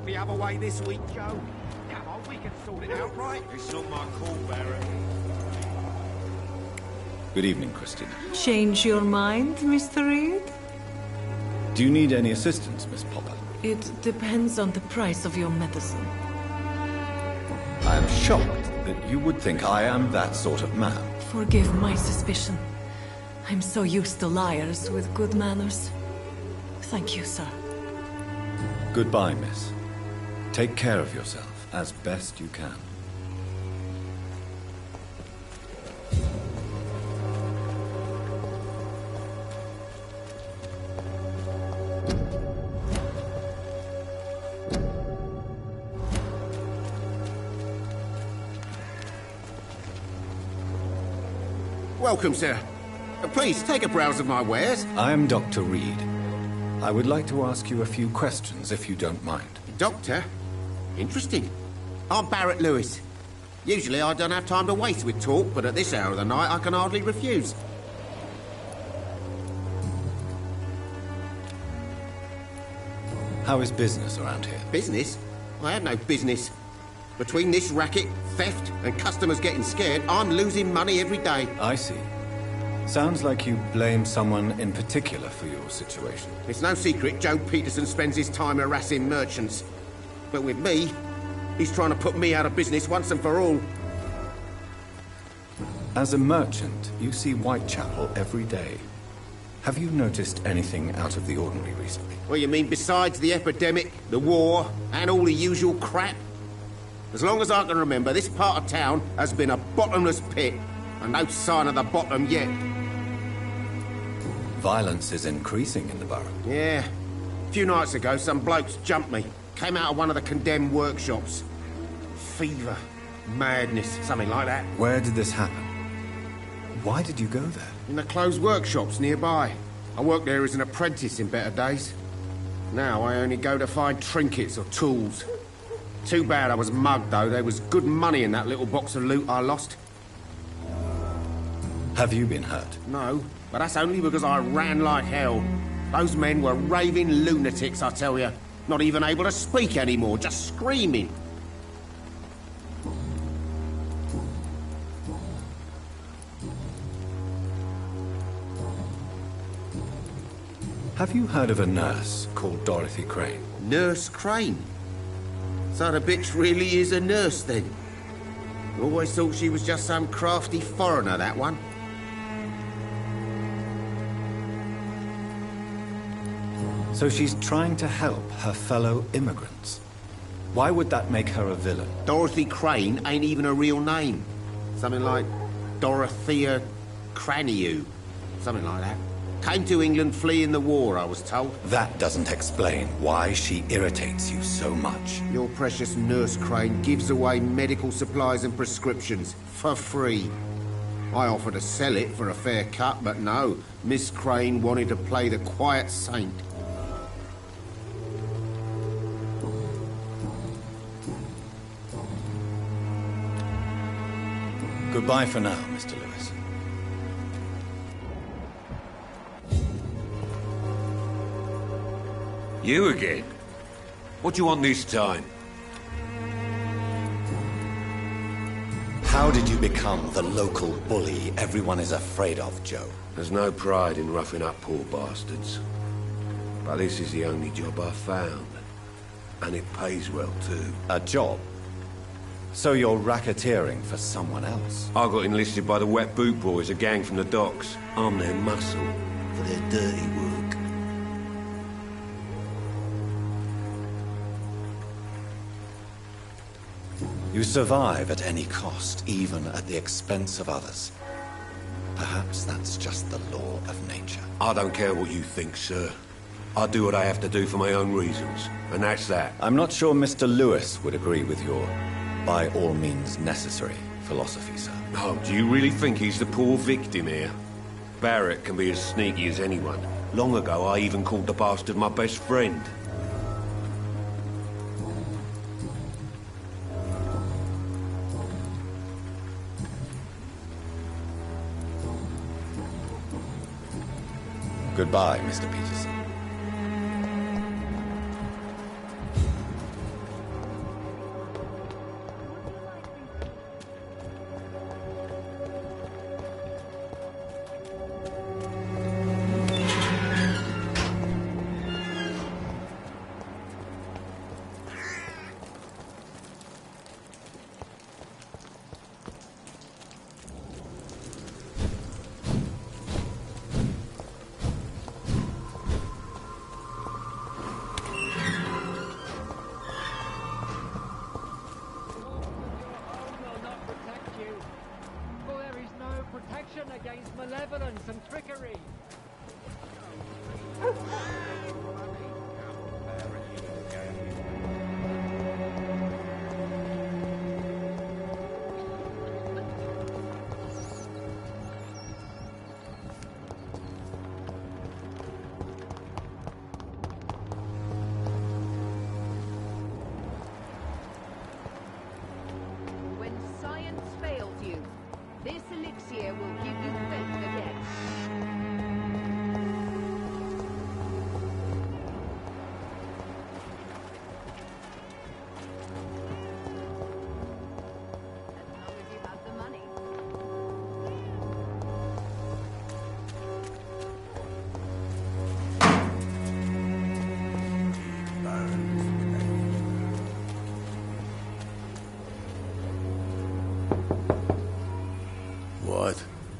Speaker 21: The other way this week, Joe. Come on, we can sort it out, right? It's not my call, Baron.
Speaker 2: Good evening, Christina.
Speaker 5: Change your mind, Mr. Reed?
Speaker 2: Do you need any assistance, Miss Popper?
Speaker 5: It depends on the price of your medicine.
Speaker 2: I am shocked that you would think I am that sort of man.
Speaker 5: Forgive my suspicion. I'm so used to liars with good manners. Thank you, sir.
Speaker 2: Goodbye, miss. Take care of yourself as best you can.
Speaker 10: Welcome, sir. Please, take a browse of my wares.
Speaker 2: I'm Dr. Reed. I would like to ask you a few questions, if you don't mind.
Speaker 10: Doctor? Interesting. I'm Barrett Lewis. Usually I don't have time to waste with talk, but at this hour of the night I can hardly refuse.
Speaker 2: How is business around here?
Speaker 10: Business? I have no business. Between this racket, theft, and customers getting scared, I'm losing money every day.
Speaker 2: I see. Sounds like you blame someone in particular for your situation.
Speaker 10: It's no secret Joe Peterson spends his time harassing merchants. But with me, he's trying to put me out of business once and for all.
Speaker 2: As a merchant, you see Whitechapel every day. Have you noticed anything out of the ordinary recently?
Speaker 10: Well, you mean besides the epidemic, the war, and all the usual crap? As long as I can remember, this part of town has been a bottomless pit, and no sign of the bottom yet.
Speaker 2: Violence is increasing in the borough.
Speaker 10: Yeah. A few nights ago, some blokes jumped me. Came out of one of the condemned workshops. Fever, madness, something like that.
Speaker 2: Where did this happen? Why did you go there?
Speaker 10: In the closed workshops nearby. I worked there as an apprentice in better days. Now I only go to find trinkets or tools. Too bad I was mugged, though. There was good money in that little box of loot I lost.
Speaker 2: Have you been hurt?
Speaker 10: No, but that's only because I ran like hell. Those men were raving lunatics, I tell you. Not even able to speak anymore, just screaming.
Speaker 2: Have you heard of a nurse called Dorothy Crane?
Speaker 10: Nurse Crane? So the bitch really is a nurse, then? Always thought she was just some crafty foreigner, that one.
Speaker 2: So she's trying to help her fellow immigrants. Why would that make her a villain?
Speaker 10: Dorothy Crane ain't even a real name. Something like Dorothea Craniu. Something like that. Came to England fleeing the war, I was told.
Speaker 2: That doesn't explain why she irritates you so much.
Speaker 10: Your precious Nurse Crane gives away medical supplies and prescriptions for free. I offered to sell it for a fair cut, but no. Miss Crane wanted to play the quiet saint.
Speaker 2: Goodbye for now, Mr. Lewis.
Speaker 3: You again? What do you want this time?
Speaker 2: How did you become the local bully everyone is afraid of, Joe?
Speaker 3: There's no pride in roughing up poor bastards. But this is the only job I've found. And it pays well, too.
Speaker 2: A job? So you're racketeering for someone else?
Speaker 3: I got enlisted by the Wet Boot Boys, a gang from the docks. I'm their muscle for their dirty work.
Speaker 2: You survive at any cost, even at the expense of others. Perhaps that's just the law of nature.
Speaker 3: I don't care what you think, sir. I do what I have to do for my own reasons, and that's that.
Speaker 2: I'm not sure Mr. Lewis would agree with your by all means necessary philosophy, sir.
Speaker 3: Oh, do you really think he's the poor victim here? Barrett can be as sneaky as anyone. Long ago, I even called the bastard my best friend.
Speaker 2: Goodbye, Mr. Peterson.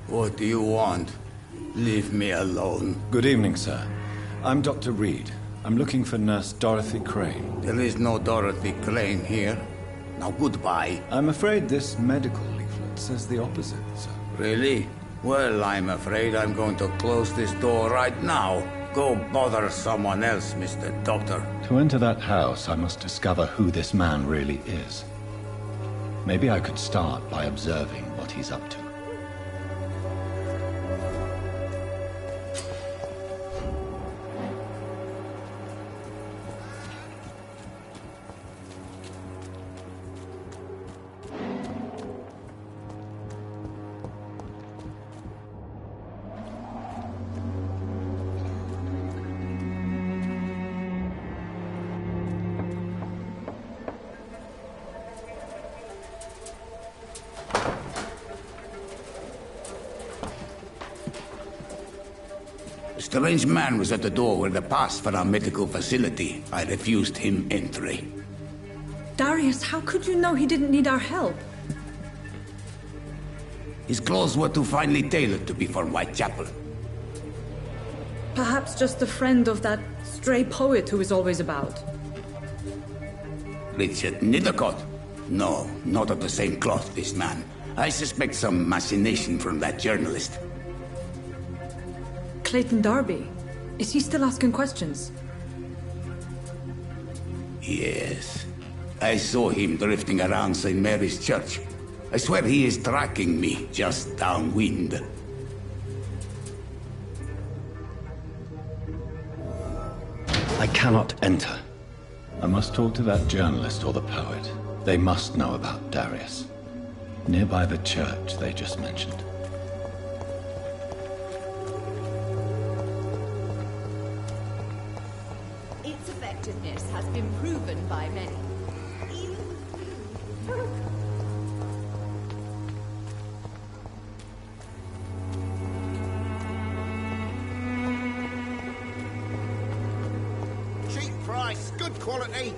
Speaker 8: What do you want? Leave me alone.
Speaker 2: Good evening, sir. I'm Dr. Reed. I'm looking for Nurse Dorothy Crane.
Speaker 8: There is no Dorothy Crane here. Now goodbye.
Speaker 2: I'm afraid this medical leaflet says the opposite, sir.
Speaker 8: Really? Well, I'm afraid I'm going to close this door right now. Go bother someone else, Mr. Doctor.
Speaker 2: To enter that house, I must discover who this man really is. Maybe I could start by observing what he's up to.
Speaker 8: A strange man was at the door with a pass for our medical facility. I refused him entry.
Speaker 14: Darius, how could you know he didn't need our help?
Speaker 8: His clothes were too finely tailored to be for Whitechapel.
Speaker 14: Perhaps just a friend of that stray poet who is always about.
Speaker 8: Richard Nethercott? No, not of the same cloth, this man. I suspect some machination from that journalist.
Speaker 14: Clayton Darby. Is he still asking questions?
Speaker 8: Yes. I saw him drifting around St. Mary's Church. I swear he is tracking me just downwind.
Speaker 2: I cannot enter. I must talk to that journalist or the poet. They must know about Darius. Nearby the church they just mentioned.
Speaker 22: Its effectiveness has been proven by many.
Speaker 21: Cheap price, good quality.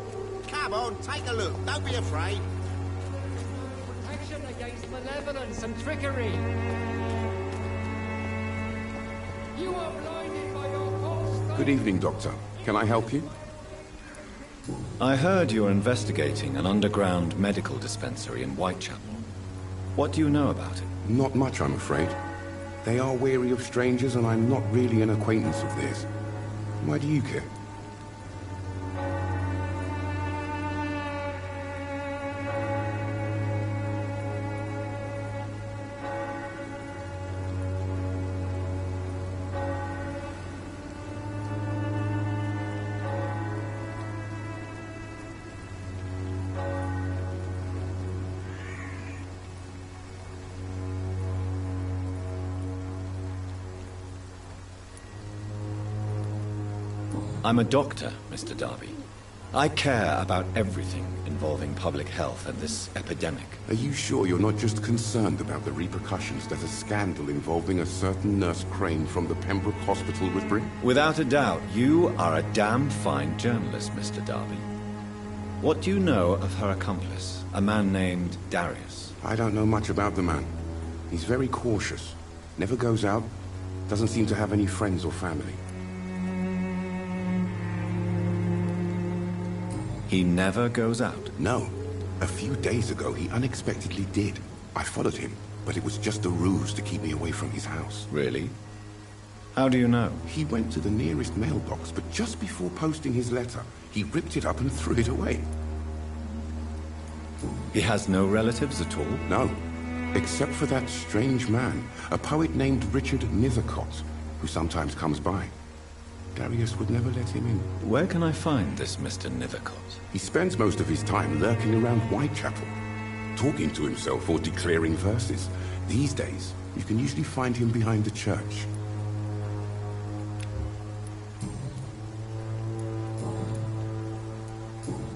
Speaker 21: Come on, take a look. Don't be afraid.
Speaker 23: Protection against malevolence and trickery. You are blinded by your false.
Speaker 11: Good evening, Doctor. Can I help you?
Speaker 2: I heard you're investigating an underground medical dispensary in Whitechapel. What do you know about it?
Speaker 11: Not much, I'm afraid. They are wary of strangers, and I'm not really an acquaintance of theirs. Why do you care?
Speaker 2: I'm a doctor, Mr. Darby. I care about everything involving public health and this epidemic.
Speaker 11: Are you sure you're not just concerned about the repercussions that a scandal involving a certain Nurse Crane from the Pembroke Hospital would bring?
Speaker 2: Without a doubt, you are a damn fine journalist, Mr. Darby. What do you know of her accomplice, a man named Darius?
Speaker 11: I don't know much about the man. He's very cautious. Never goes out. Doesn't seem to have any friends or family.
Speaker 2: He never goes out?
Speaker 11: No. A few days ago, he unexpectedly did. I followed him, but it was just a ruse to keep me away from his house.
Speaker 2: Really? How do you know?
Speaker 11: He went to the nearest mailbox, but just before posting his letter, he ripped it up and threw it away.
Speaker 2: He has no relatives at all?
Speaker 11: No. Except for that strange man, a poet named Richard Nethercott, who sometimes comes by. Darius would never let him in.
Speaker 2: Where can I find this Mr. Nethercott?
Speaker 11: He spends most of his time lurking around Whitechapel, talking to himself or declaring verses. These days, you can usually find him behind the church.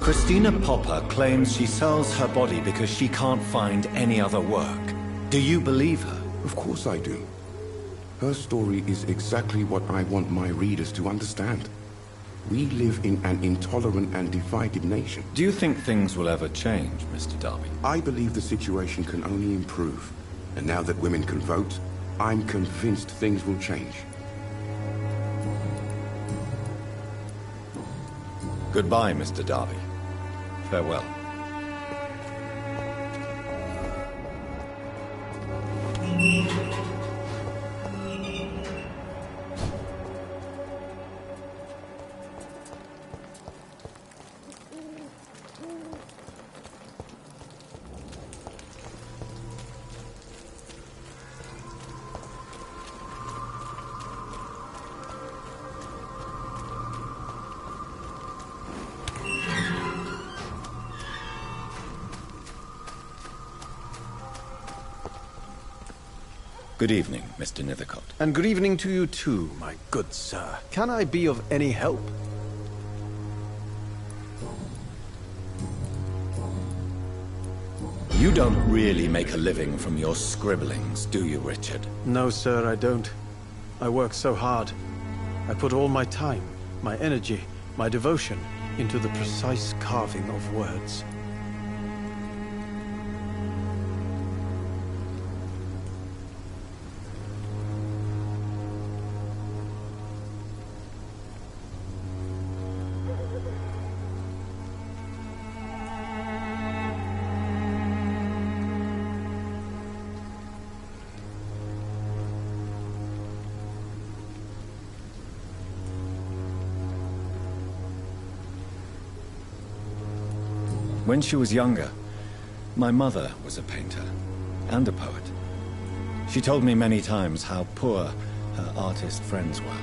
Speaker 2: Christina Popper claims she sells her body because she can't find any other work. Do you believe her?
Speaker 11: Of course I do. Her story is exactly what I want my readers to understand. We live in an intolerant and divided nation.
Speaker 2: Do you think things will ever change, Mr. Darby?
Speaker 11: I believe the situation can only improve. And now that women can vote, I'm convinced things will change.
Speaker 2: Goodbye, Mr. Darby. Farewell. Good evening, Mr. Nethercott.
Speaker 4: And good evening to you too, my good sir. Can I be of any help?
Speaker 2: You don't really make a living from your scribblings, do you, Richard?
Speaker 4: No, sir, I don't. I work so hard. I put all my time, my energy, my devotion into the precise carving of words.
Speaker 2: When she was younger, my mother was a painter and a poet. She told me many times how poor her artist friends were,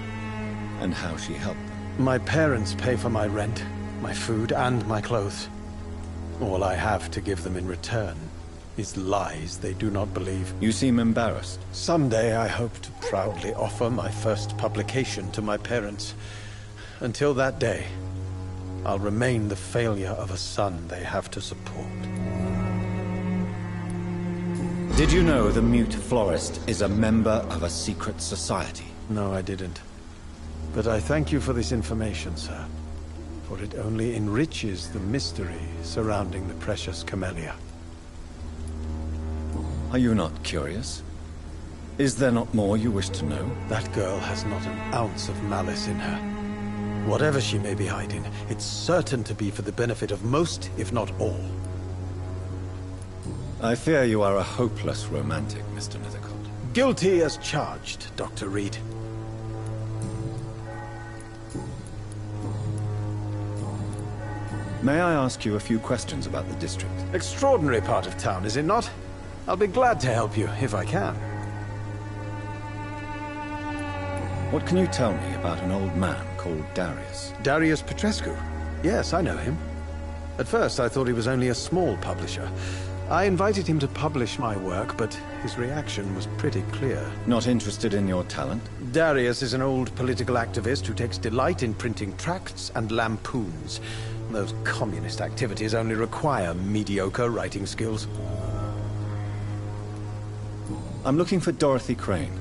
Speaker 2: and how she helped them.
Speaker 4: My parents pay for my rent, my food, and my clothes. All I have to give them in return is lies they do not believe.
Speaker 2: You seem embarrassed.
Speaker 4: Someday I hope to proudly offer my first publication to my parents. Until that day, I'll remain the failure of a son they have to support.
Speaker 2: Did you know the Mute Florist is a member of a secret society?
Speaker 4: No, I didn't. But I thank you for this information, sir. For it only enriches the mystery surrounding the precious camellia.
Speaker 2: Are you not curious? Is there not more you wish to know?
Speaker 4: That girl has not an ounce of malice in her. Whatever she may be hiding, it's certain to be for the benefit of most, if not all.
Speaker 2: I fear you are a hopeless romantic, Mr. Nethercott.
Speaker 4: Guilty as charged, Dr. Reed.
Speaker 2: May I ask you a few questions about the district?
Speaker 4: Extraordinary part of town, is it not? I'll be glad to help you, if I can.
Speaker 2: What can you tell me about an old man called Darius?
Speaker 4: Darius Petrescu? Yes, I know him. At first, I thought he was only a small publisher. I invited him to publish my work, but his reaction was pretty clear.
Speaker 2: Not interested in your talent?
Speaker 4: Darius is an old political activist who takes delight in printing tracts and lampoons. Those communist activities only require mediocre writing skills.
Speaker 2: I'm looking for Dorothy Crane,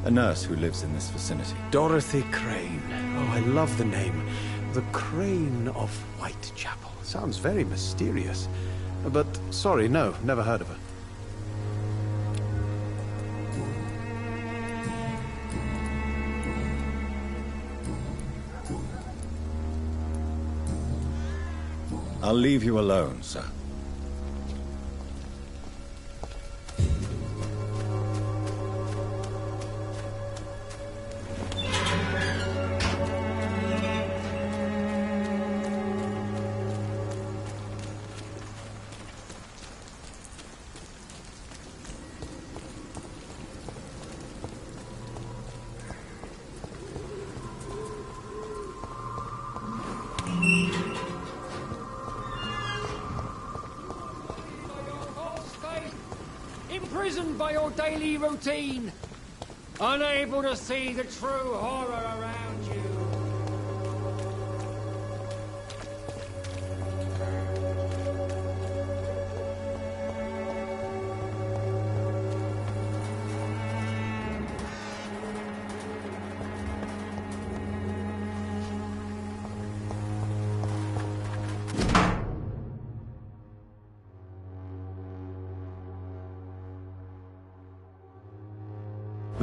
Speaker 2: a nurse who lives in this vicinity.
Speaker 4: Dorothy Crane. Oh, I love the name. The Crane of Whitechapel. Sounds very mysterious. But, sorry, no, never heard of her.
Speaker 2: I'll leave you alone, sir.
Speaker 23: Imprisoned by your daily routine, unable to see the true horror around you.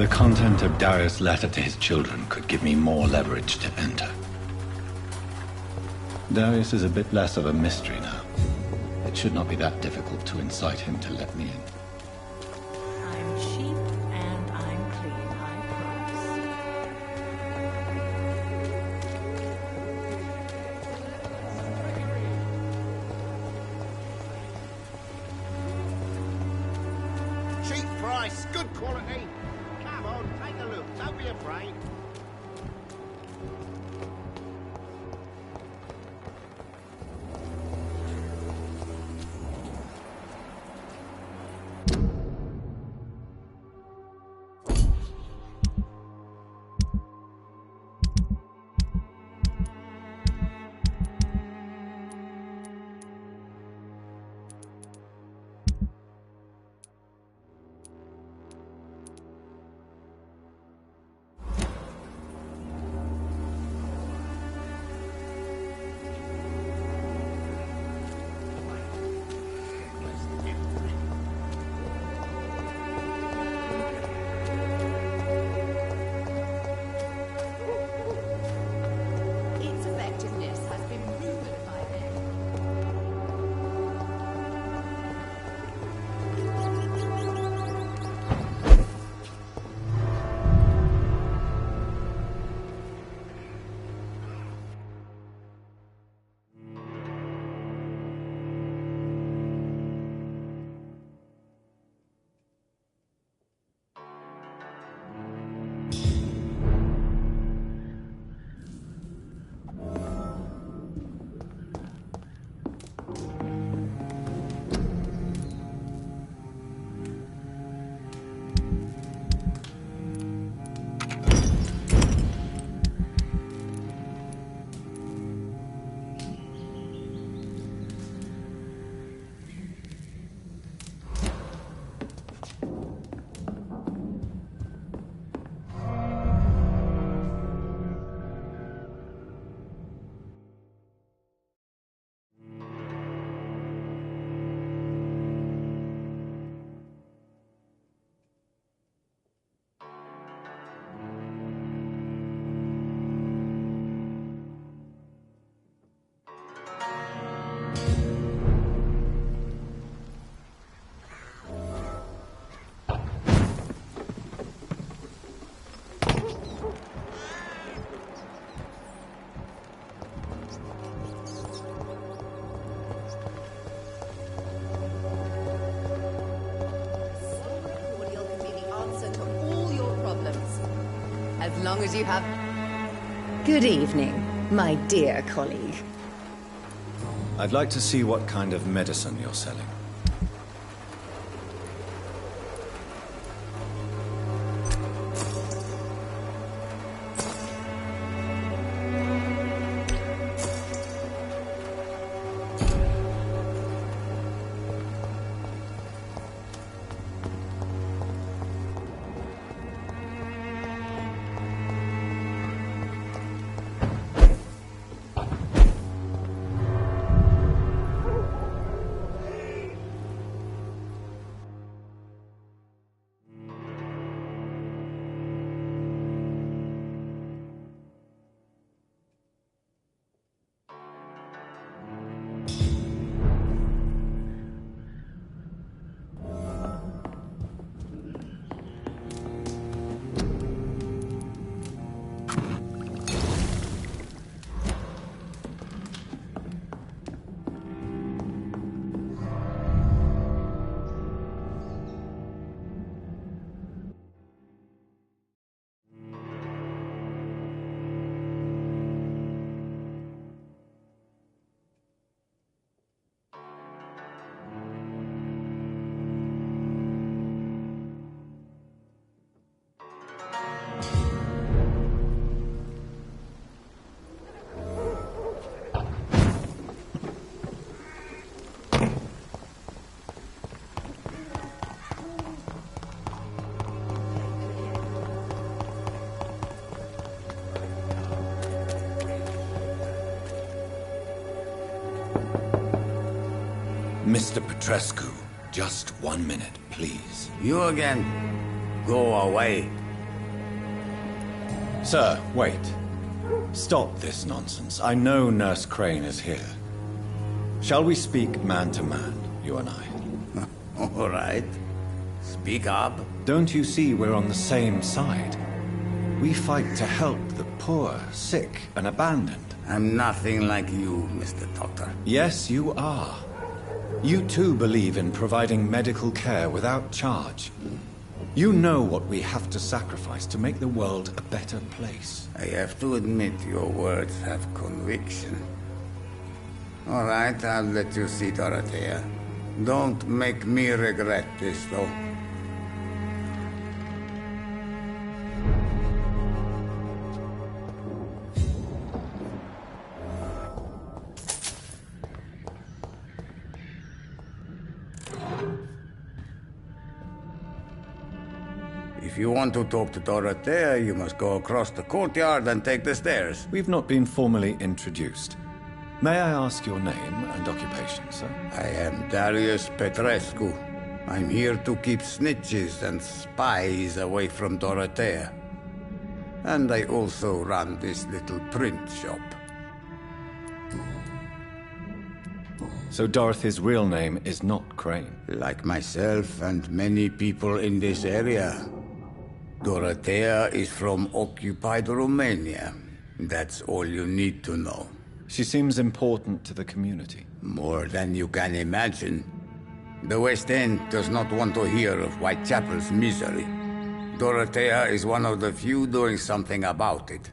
Speaker 2: The content of Darius' letter to his children could give me more leverage to enter. Darius is a bit less of a mystery now. It should not be that difficult to incite him to let me in.
Speaker 5: I'm cheap and I'm clean, I promise.
Speaker 21: Cheap price, good quality. Come on, take a look. Don't be afraid.
Speaker 22: Its effectiveness has been proven by men. Cordial can be the answer to all your problems. As long as you have...
Speaker 6: Good evening, my dear colleague.
Speaker 2: I'd like to see what kind of medicine you're selling.
Speaker 1: Mr. Petrescu, just 1 minute, please.
Speaker 8: You again? Go away.
Speaker 2: Sir, wait. Stop this nonsense. I know Nurse Crane is here. Shall we speak man to man, you and I?
Speaker 8: All right. Speak up.
Speaker 2: Don't you see we're on the same side? We fight to help the poor, sick, and abandoned.
Speaker 8: I'm nothing like you, Mr. Doctor.
Speaker 2: Yes, you are. You too believe in providing medical care without charge. You know what we have to sacrifice to make the world a better place.
Speaker 8: I have to admit your words have conviction. All right, I'll let you see Dorothea. Don't make me regret this, though. If you want to talk to Dorothea, you must go across the courtyard and take the stairs.
Speaker 2: We've not been formally introduced. May I ask your name and occupation, sir?
Speaker 8: I am Darius Petrescu. I'm here to keep snitches and spies away from Dorothea. And I also run this little print shop.
Speaker 2: So Dorothy's real name is not Crane?
Speaker 8: Like myself and many people in this area. Dorothea is from occupied Romania. That's all you need to know.
Speaker 2: She seems important to the community.
Speaker 8: More than you can imagine. The West End does not want to hear of Whitechapel's misery. Dorothea is one of the few doing something about it.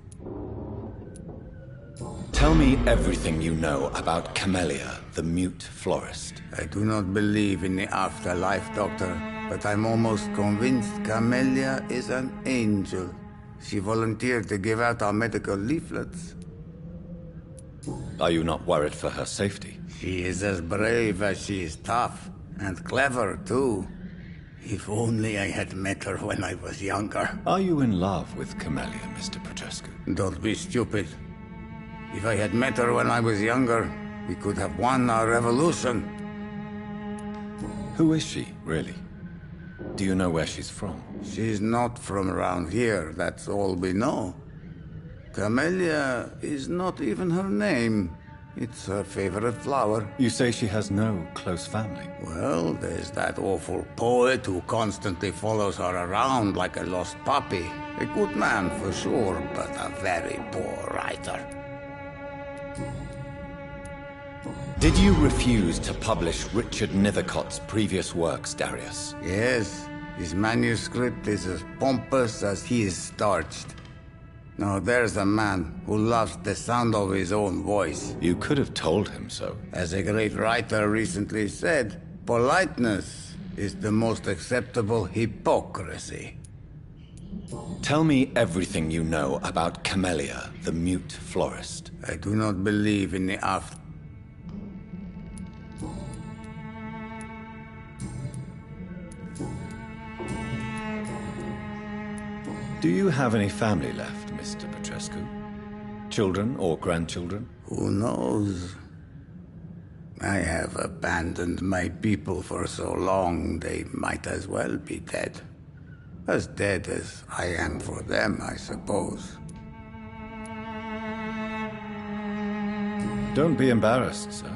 Speaker 2: Tell me everything you know about Camellia, the mute florist.
Speaker 8: I do not believe in the afterlife, Doctor, but I'm almost convinced Camellia is an angel. She volunteered to give out our medical leaflets.
Speaker 2: Are you not worried for her safety?
Speaker 8: She is as brave as she is tough, and clever, too. If only I had met her when I was younger.
Speaker 2: Are you in love with Camellia, Mr. Petrescu?
Speaker 8: Don't be stupid. If I had met her when I was younger, we could have won our revolution.
Speaker 2: Who is she, really? Do you know where she's from?
Speaker 8: She's not from around here, that's all we know. Camellia is not even her name. It's her favorite flower.
Speaker 2: You say she has no close family?
Speaker 8: Well, there's that awful poet who constantly follows her around like a lost puppy. A good man for sure, but a very poor writer.
Speaker 2: Did you refuse to publish Richard Nethercott's previous works, Darius?
Speaker 8: Yes. His manuscript is as pompous as he is starched. Now there's a man who loves the sound of his own voice.
Speaker 2: You could have told him so.
Speaker 8: As a great writer recently said, politeness is the most acceptable hypocrisy.
Speaker 2: Tell me everything you know about Camellia, the mute florist.
Speaker 8: I do not believe in the after.
Speaker 2: Do you have any family left, Mr. Petrescu? Children or grandchildren?
Speaker 8: Who knows? I have abandoned my people for so long, they might as well be dead. As dead as I am for them, I suppose.
Speaker 2: Don't be embarrassed, sir.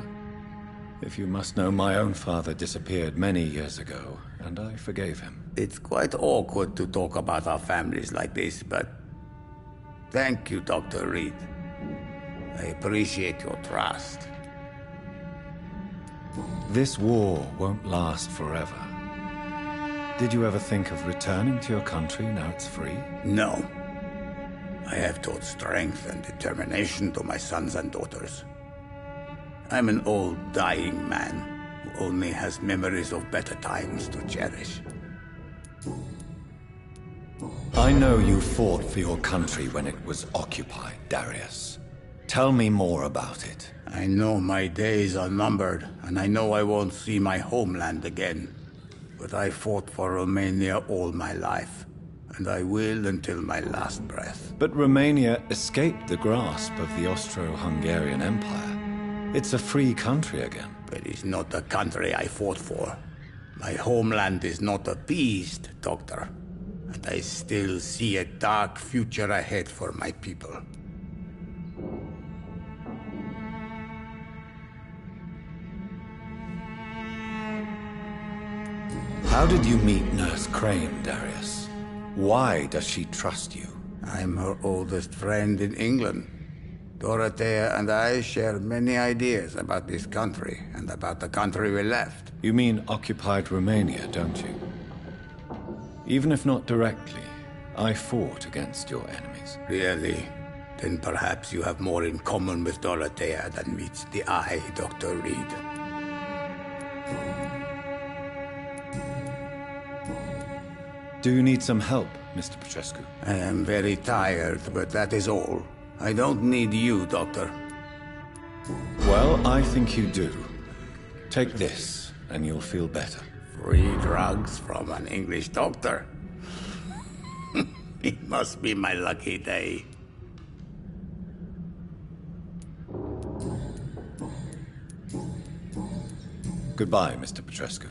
Speaker 2: If you must know, my own father disappeared many years ago, and I forgave him.
Speaker 8: It's quite awkward to talk about our families like this, but thank you, Dr. Reed. I appreciate your trust.
Speaker 2: This war won't last forever. Did you ever think of returning to your country now it's free?
Speaker 8: No. I have taught strength and determination to my sons and daughters. I'm an old, dying man who only has memories of better times to cherish.
Speaker 2: I know you fought for your country when it was occupied, Darius. Tell me more about it.
Speaker 8: I know my days are numbered, and I know I won't see my homeland again. But I fought for Romania all my life, and I will until my last breath.
Speaker 2: But Romania escaped the grasp of the Austro-Hungarian Empire. It's a free country again.
Speaker 8: But it's not the country I fought for. My homeland is not appeased, Doctor. but I still see a dark future ahead for my people.
Speaker 2: How did you meet Nurse Crane, Darius? Why does she trust you?
Speaker 8: I'm her oldest friend in England. Dorothea and I share many ideas about this country and about the country we left.
Speaker 2: You mean occupied Romania, don't you? Even if not directly, I fought against your enemies.
Speaker 8: Really? Then perhaps you have more in common with Dorothea than meets the eye, Dr. Reed.
Speaker 2: Do you need some help, Mr. Petrescu?
Speaker 8: I am very tired, but that is all. I don't need you, Doctor.
Speaker 2: Well, I think you do. Take this, and you'll feel better.
Speaker 8: Free drugs from an English doctor? It must be my lucky day.
Speaker 2: Goodbye, Mr. Petrescu.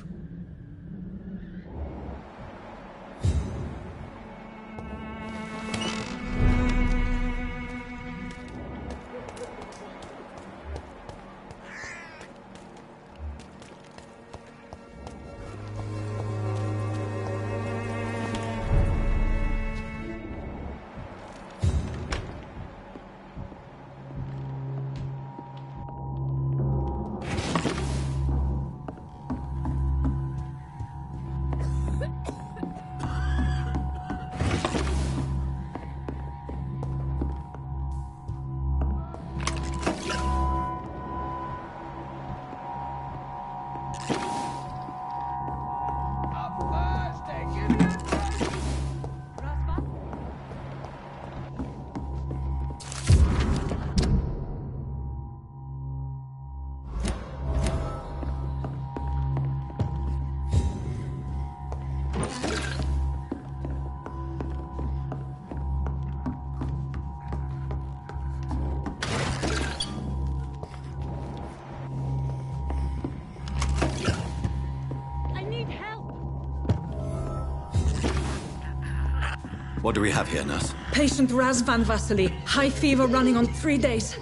Speaker 2: What do we have here, nurse?
Speaker 14: Patient Raz Van Vasily. High fever running on 3 days.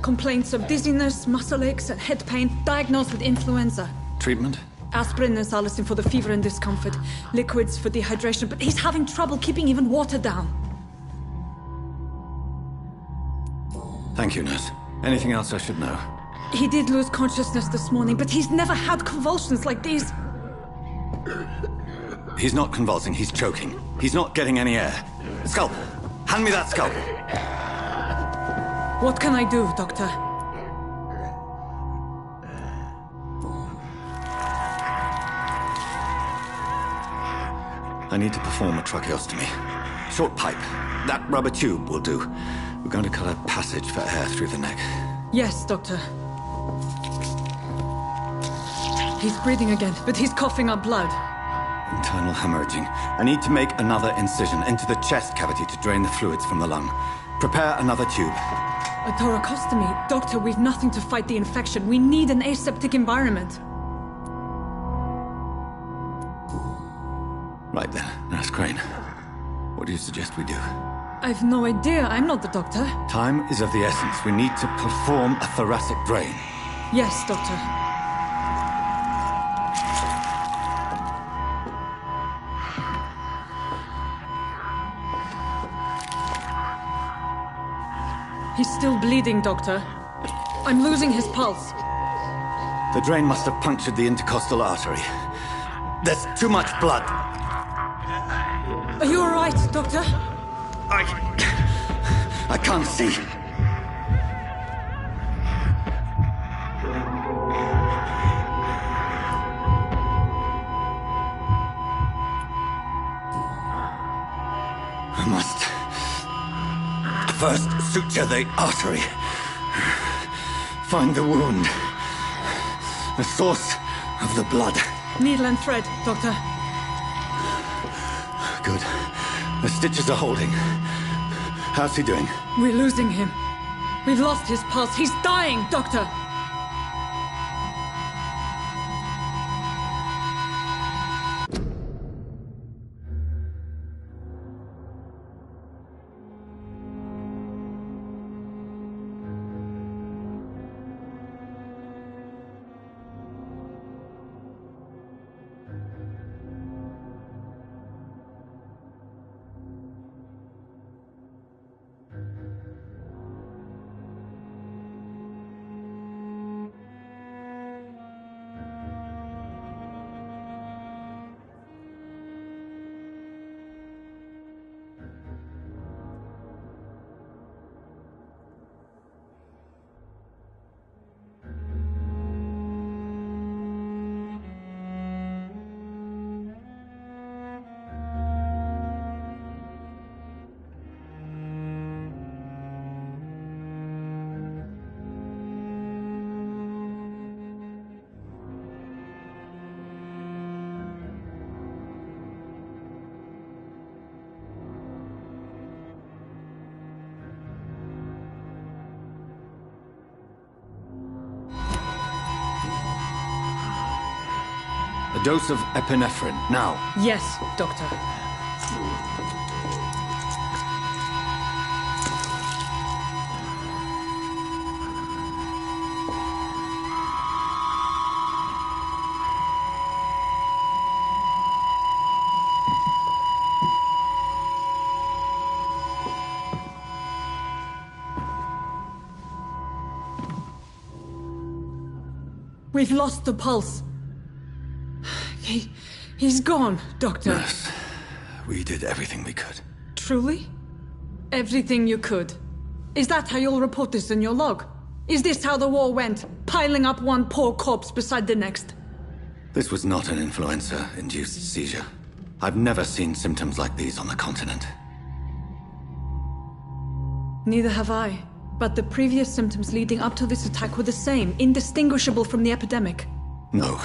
Speaker 14: Complaints of dizziness, muscle aches, and head pain. Diagnosed with influenza.
Speaker 2: Treatment?
Speaker 14: Aspirin and salicin for the fever and discomfort. Liquids for dehydration, but he's having trouble keeping even water down.
Speaker 2: Thank you, nurse. Anything else I should know?
Speaker 14: He did lose consciousness this morning, but he's never had convulsions like these.
Speaker 2: He's not convulsing, he's choking. He's not getting any air. Scalpel! Hand me that scalpel!
Speaker 14: What can I do, Doctor?
Speaker 2: I need to perform a tracheostomy. Short pipe. That rubber tube will do. We're going to cut a passage for air through the neck.
Speaker 14: Yes, Doctor. He's breathing again, but he's coughing up blood.
Speaker 2: Internal hemorrhaging. I need to make another incision into the chest cavity to drain the fluids from the lung. Prepare another tube.
Speaker 14: A thoracostomy? Doctor, we've nothing to fight the infection. We need an aseptic environment.
Speaker 2: Right then, Nurse Crane. What do you suggest we do?
Speaker 14: I've no idea. I'm not the doctor.
Speaker 2: Time is of the essence. We need to perform a thoracic drain.
Speaker 14: Yes, Doctor. He's still bleeding, Doctor. I'm losing his pulse.
Speaker 2: The drain must have punctured the intercostal artery. There's too much blood.
Speaker 14: Are you all right, Doctor?
Speaker 2: I can't see. I must first suture the artery. Find the wound. The source of the blood.
Speaker 14: Needle and thread, Doctor.
Speaker 2: Good. The stitches are holding. How's he doing?
Speaker 14: We're losing him. We've lost his pulse. He's dying, Doctor!
Speaker 2: A dose of epinephrine, now.
Speaker 5: Yes, Doctor. We've lost the pulse. He's gone, Doctor.
Speaker 2: Nurse, we did everything we could.
Speaker 5: Truly? Everything you could. Is that how you'll report this in your log? Is this how the war went? Piling up one poor corpse beside the next?
Speaker 2: This was not an influenza-induced seizure. I've never seen symptoms like these on the continent.
Speaker 5: Neither have I. But the previous symptoms leading up to this attack were the same, indistinguishable from the epidemic.
Speaker 2: No.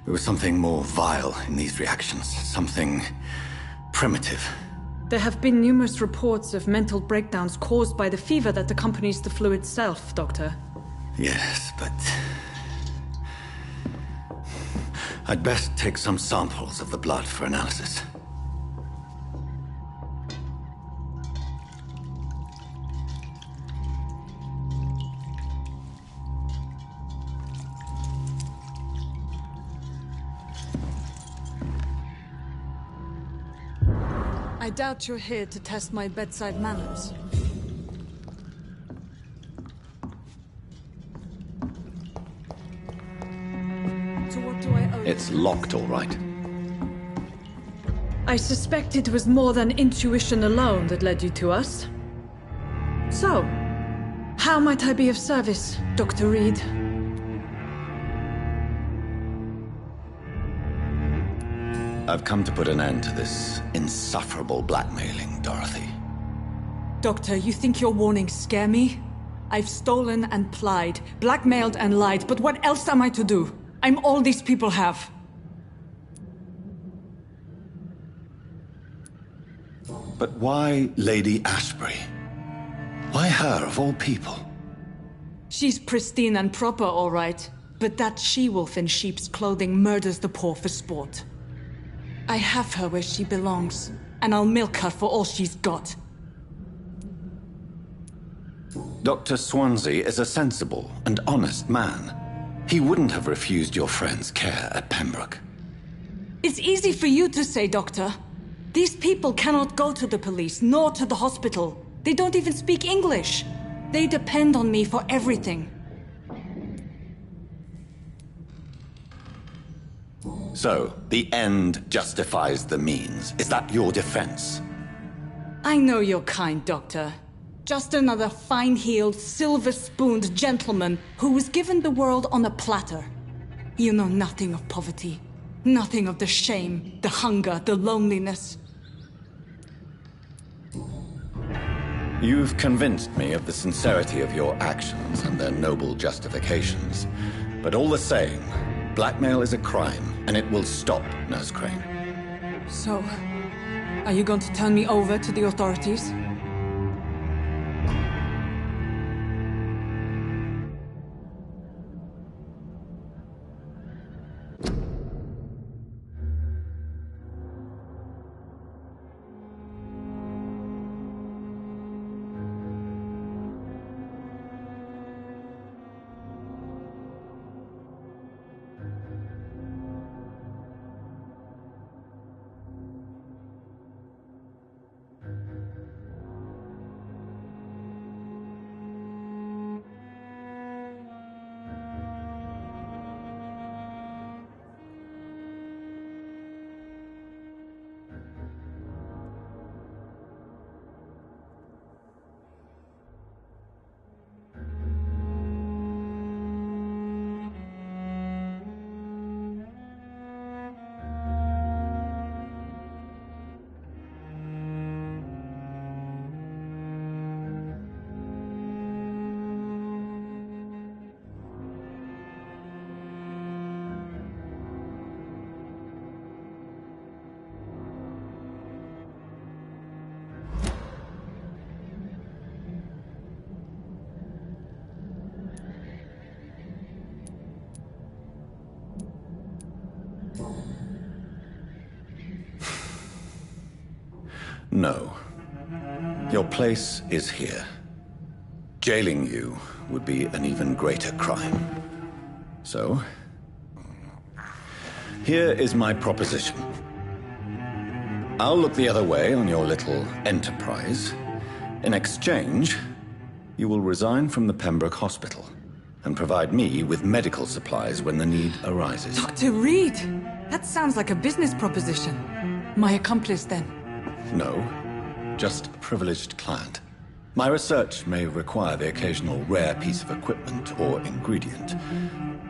Speaker 2: There was something more vile in these reactions. Something primitive.
Speaker 5: There have been numerous reports of mental breakdowns caused by the fever that accompanies the flu itself, Doctor.
Speaker 2: Yes, but... I'd best take some samples of the blood for analysis.
Speaker 5: I doubt you're here to test my bedside manners. To what do I owe?
Speaker 2: It's locked, all right.
Speaker 5: I suspect it was more than intuition alone that led you to us. So, how might I be of service, Dr. Reed?
Speaker 2: I've come to put an end to this insufferable blackmailing, Dorothy.
Speaker 5: Doctor, you think your warnings scare me? I've stolen and plied, blackmailed and lied, but what else am I to do? I'm all these people have.
Speaker 2: But why Lady Ashbury? Why her, of all people?
Speaker 5: She's pristine and proper, all right. But that she-wolf in sheep's clothing murders the poor for sport. I have her where she belongs, and I'll milk her for all she's got.
Speaker 2: Dr. Swansea is a sensible and honest man. He wouldn't have refused your friend's care at Pembroke.
Speaker 5: It's easy for you to say, Doctor. These people cannot go to the police, nor to the hospital. They don't even speak English. They depend on me for everything.
Speaker 2: So, the end justifies the means. Is that your defense?
Speaker 5: I know you're kind, Doctor. Just another fine-heeled, silver-spooned gentleman who was given the world on a platter. You know nothing of poverty. Nothing of the shame, the hunger, the loneliness.
Speaker 2: You've convinced me of the sincerity of your actions and their noble justifications. But all the same, blackmail is a crime, and it will stop, Nurse Crane.
Speaker 5: So, are you going to turn me over to the authorities?
Speaker 2: No. Your place is here. Jailing you would be an even greater crime. So, here is my proposition. I'll look the other way on your little enterprise. In exchange, you will resign from the Pembroke Hospital and provide me with medical supplies when the need arises.
Speaker 7: Dr. Reed! That sounds like a business proposition. My accomplice, then?
Speaker 2: No, just a privileged client. My research may require the occasional rare piece of equipment or ingredient.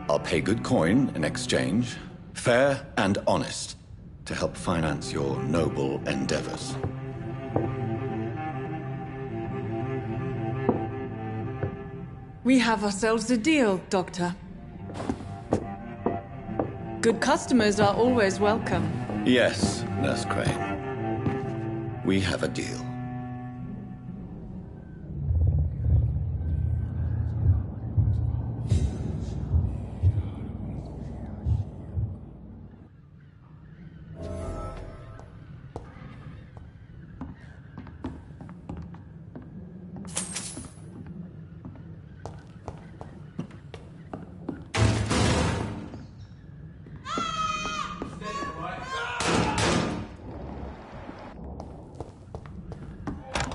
Speaker 2: I'll pay good coin in exchange, fair and honest, to help finance your noble endeavors.
Speaker 7: We have ourselves a deal, Doctor. Good customers are always welcome.
Speaker 2: Yes, Nurse Crane. We have a deal.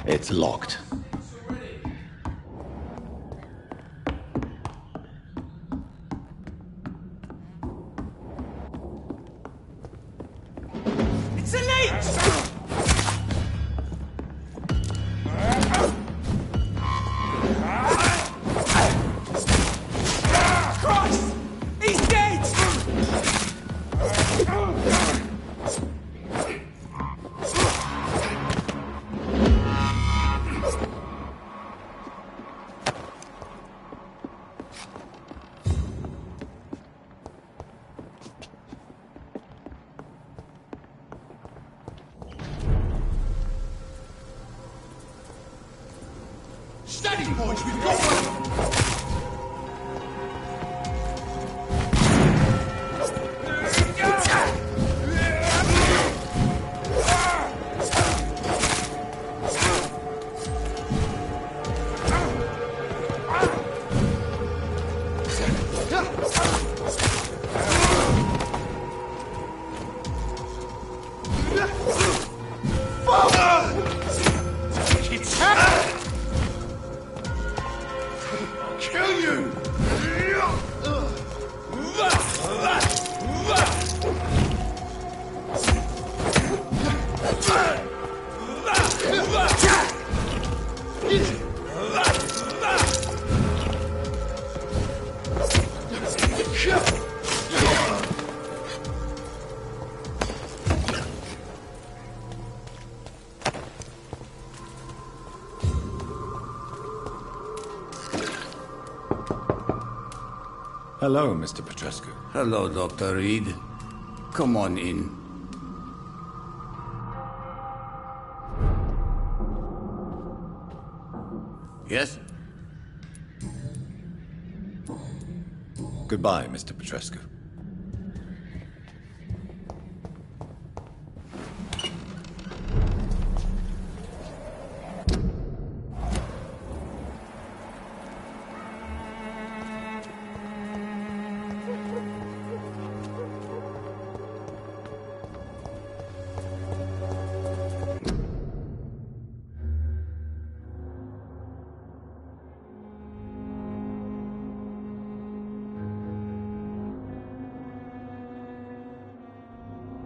Speaker 2: It's locked.
Speaker 19: It's a leech! Christ! He's dead! Steady, boys, we've got one! Kill you!
Speaker 2: Hello, Mr. Petrescu.
Speaker 8: Hello, Dr. Reed. Come on in. Yes?
Speaker 2: Goodbye, Mr. Petrescu.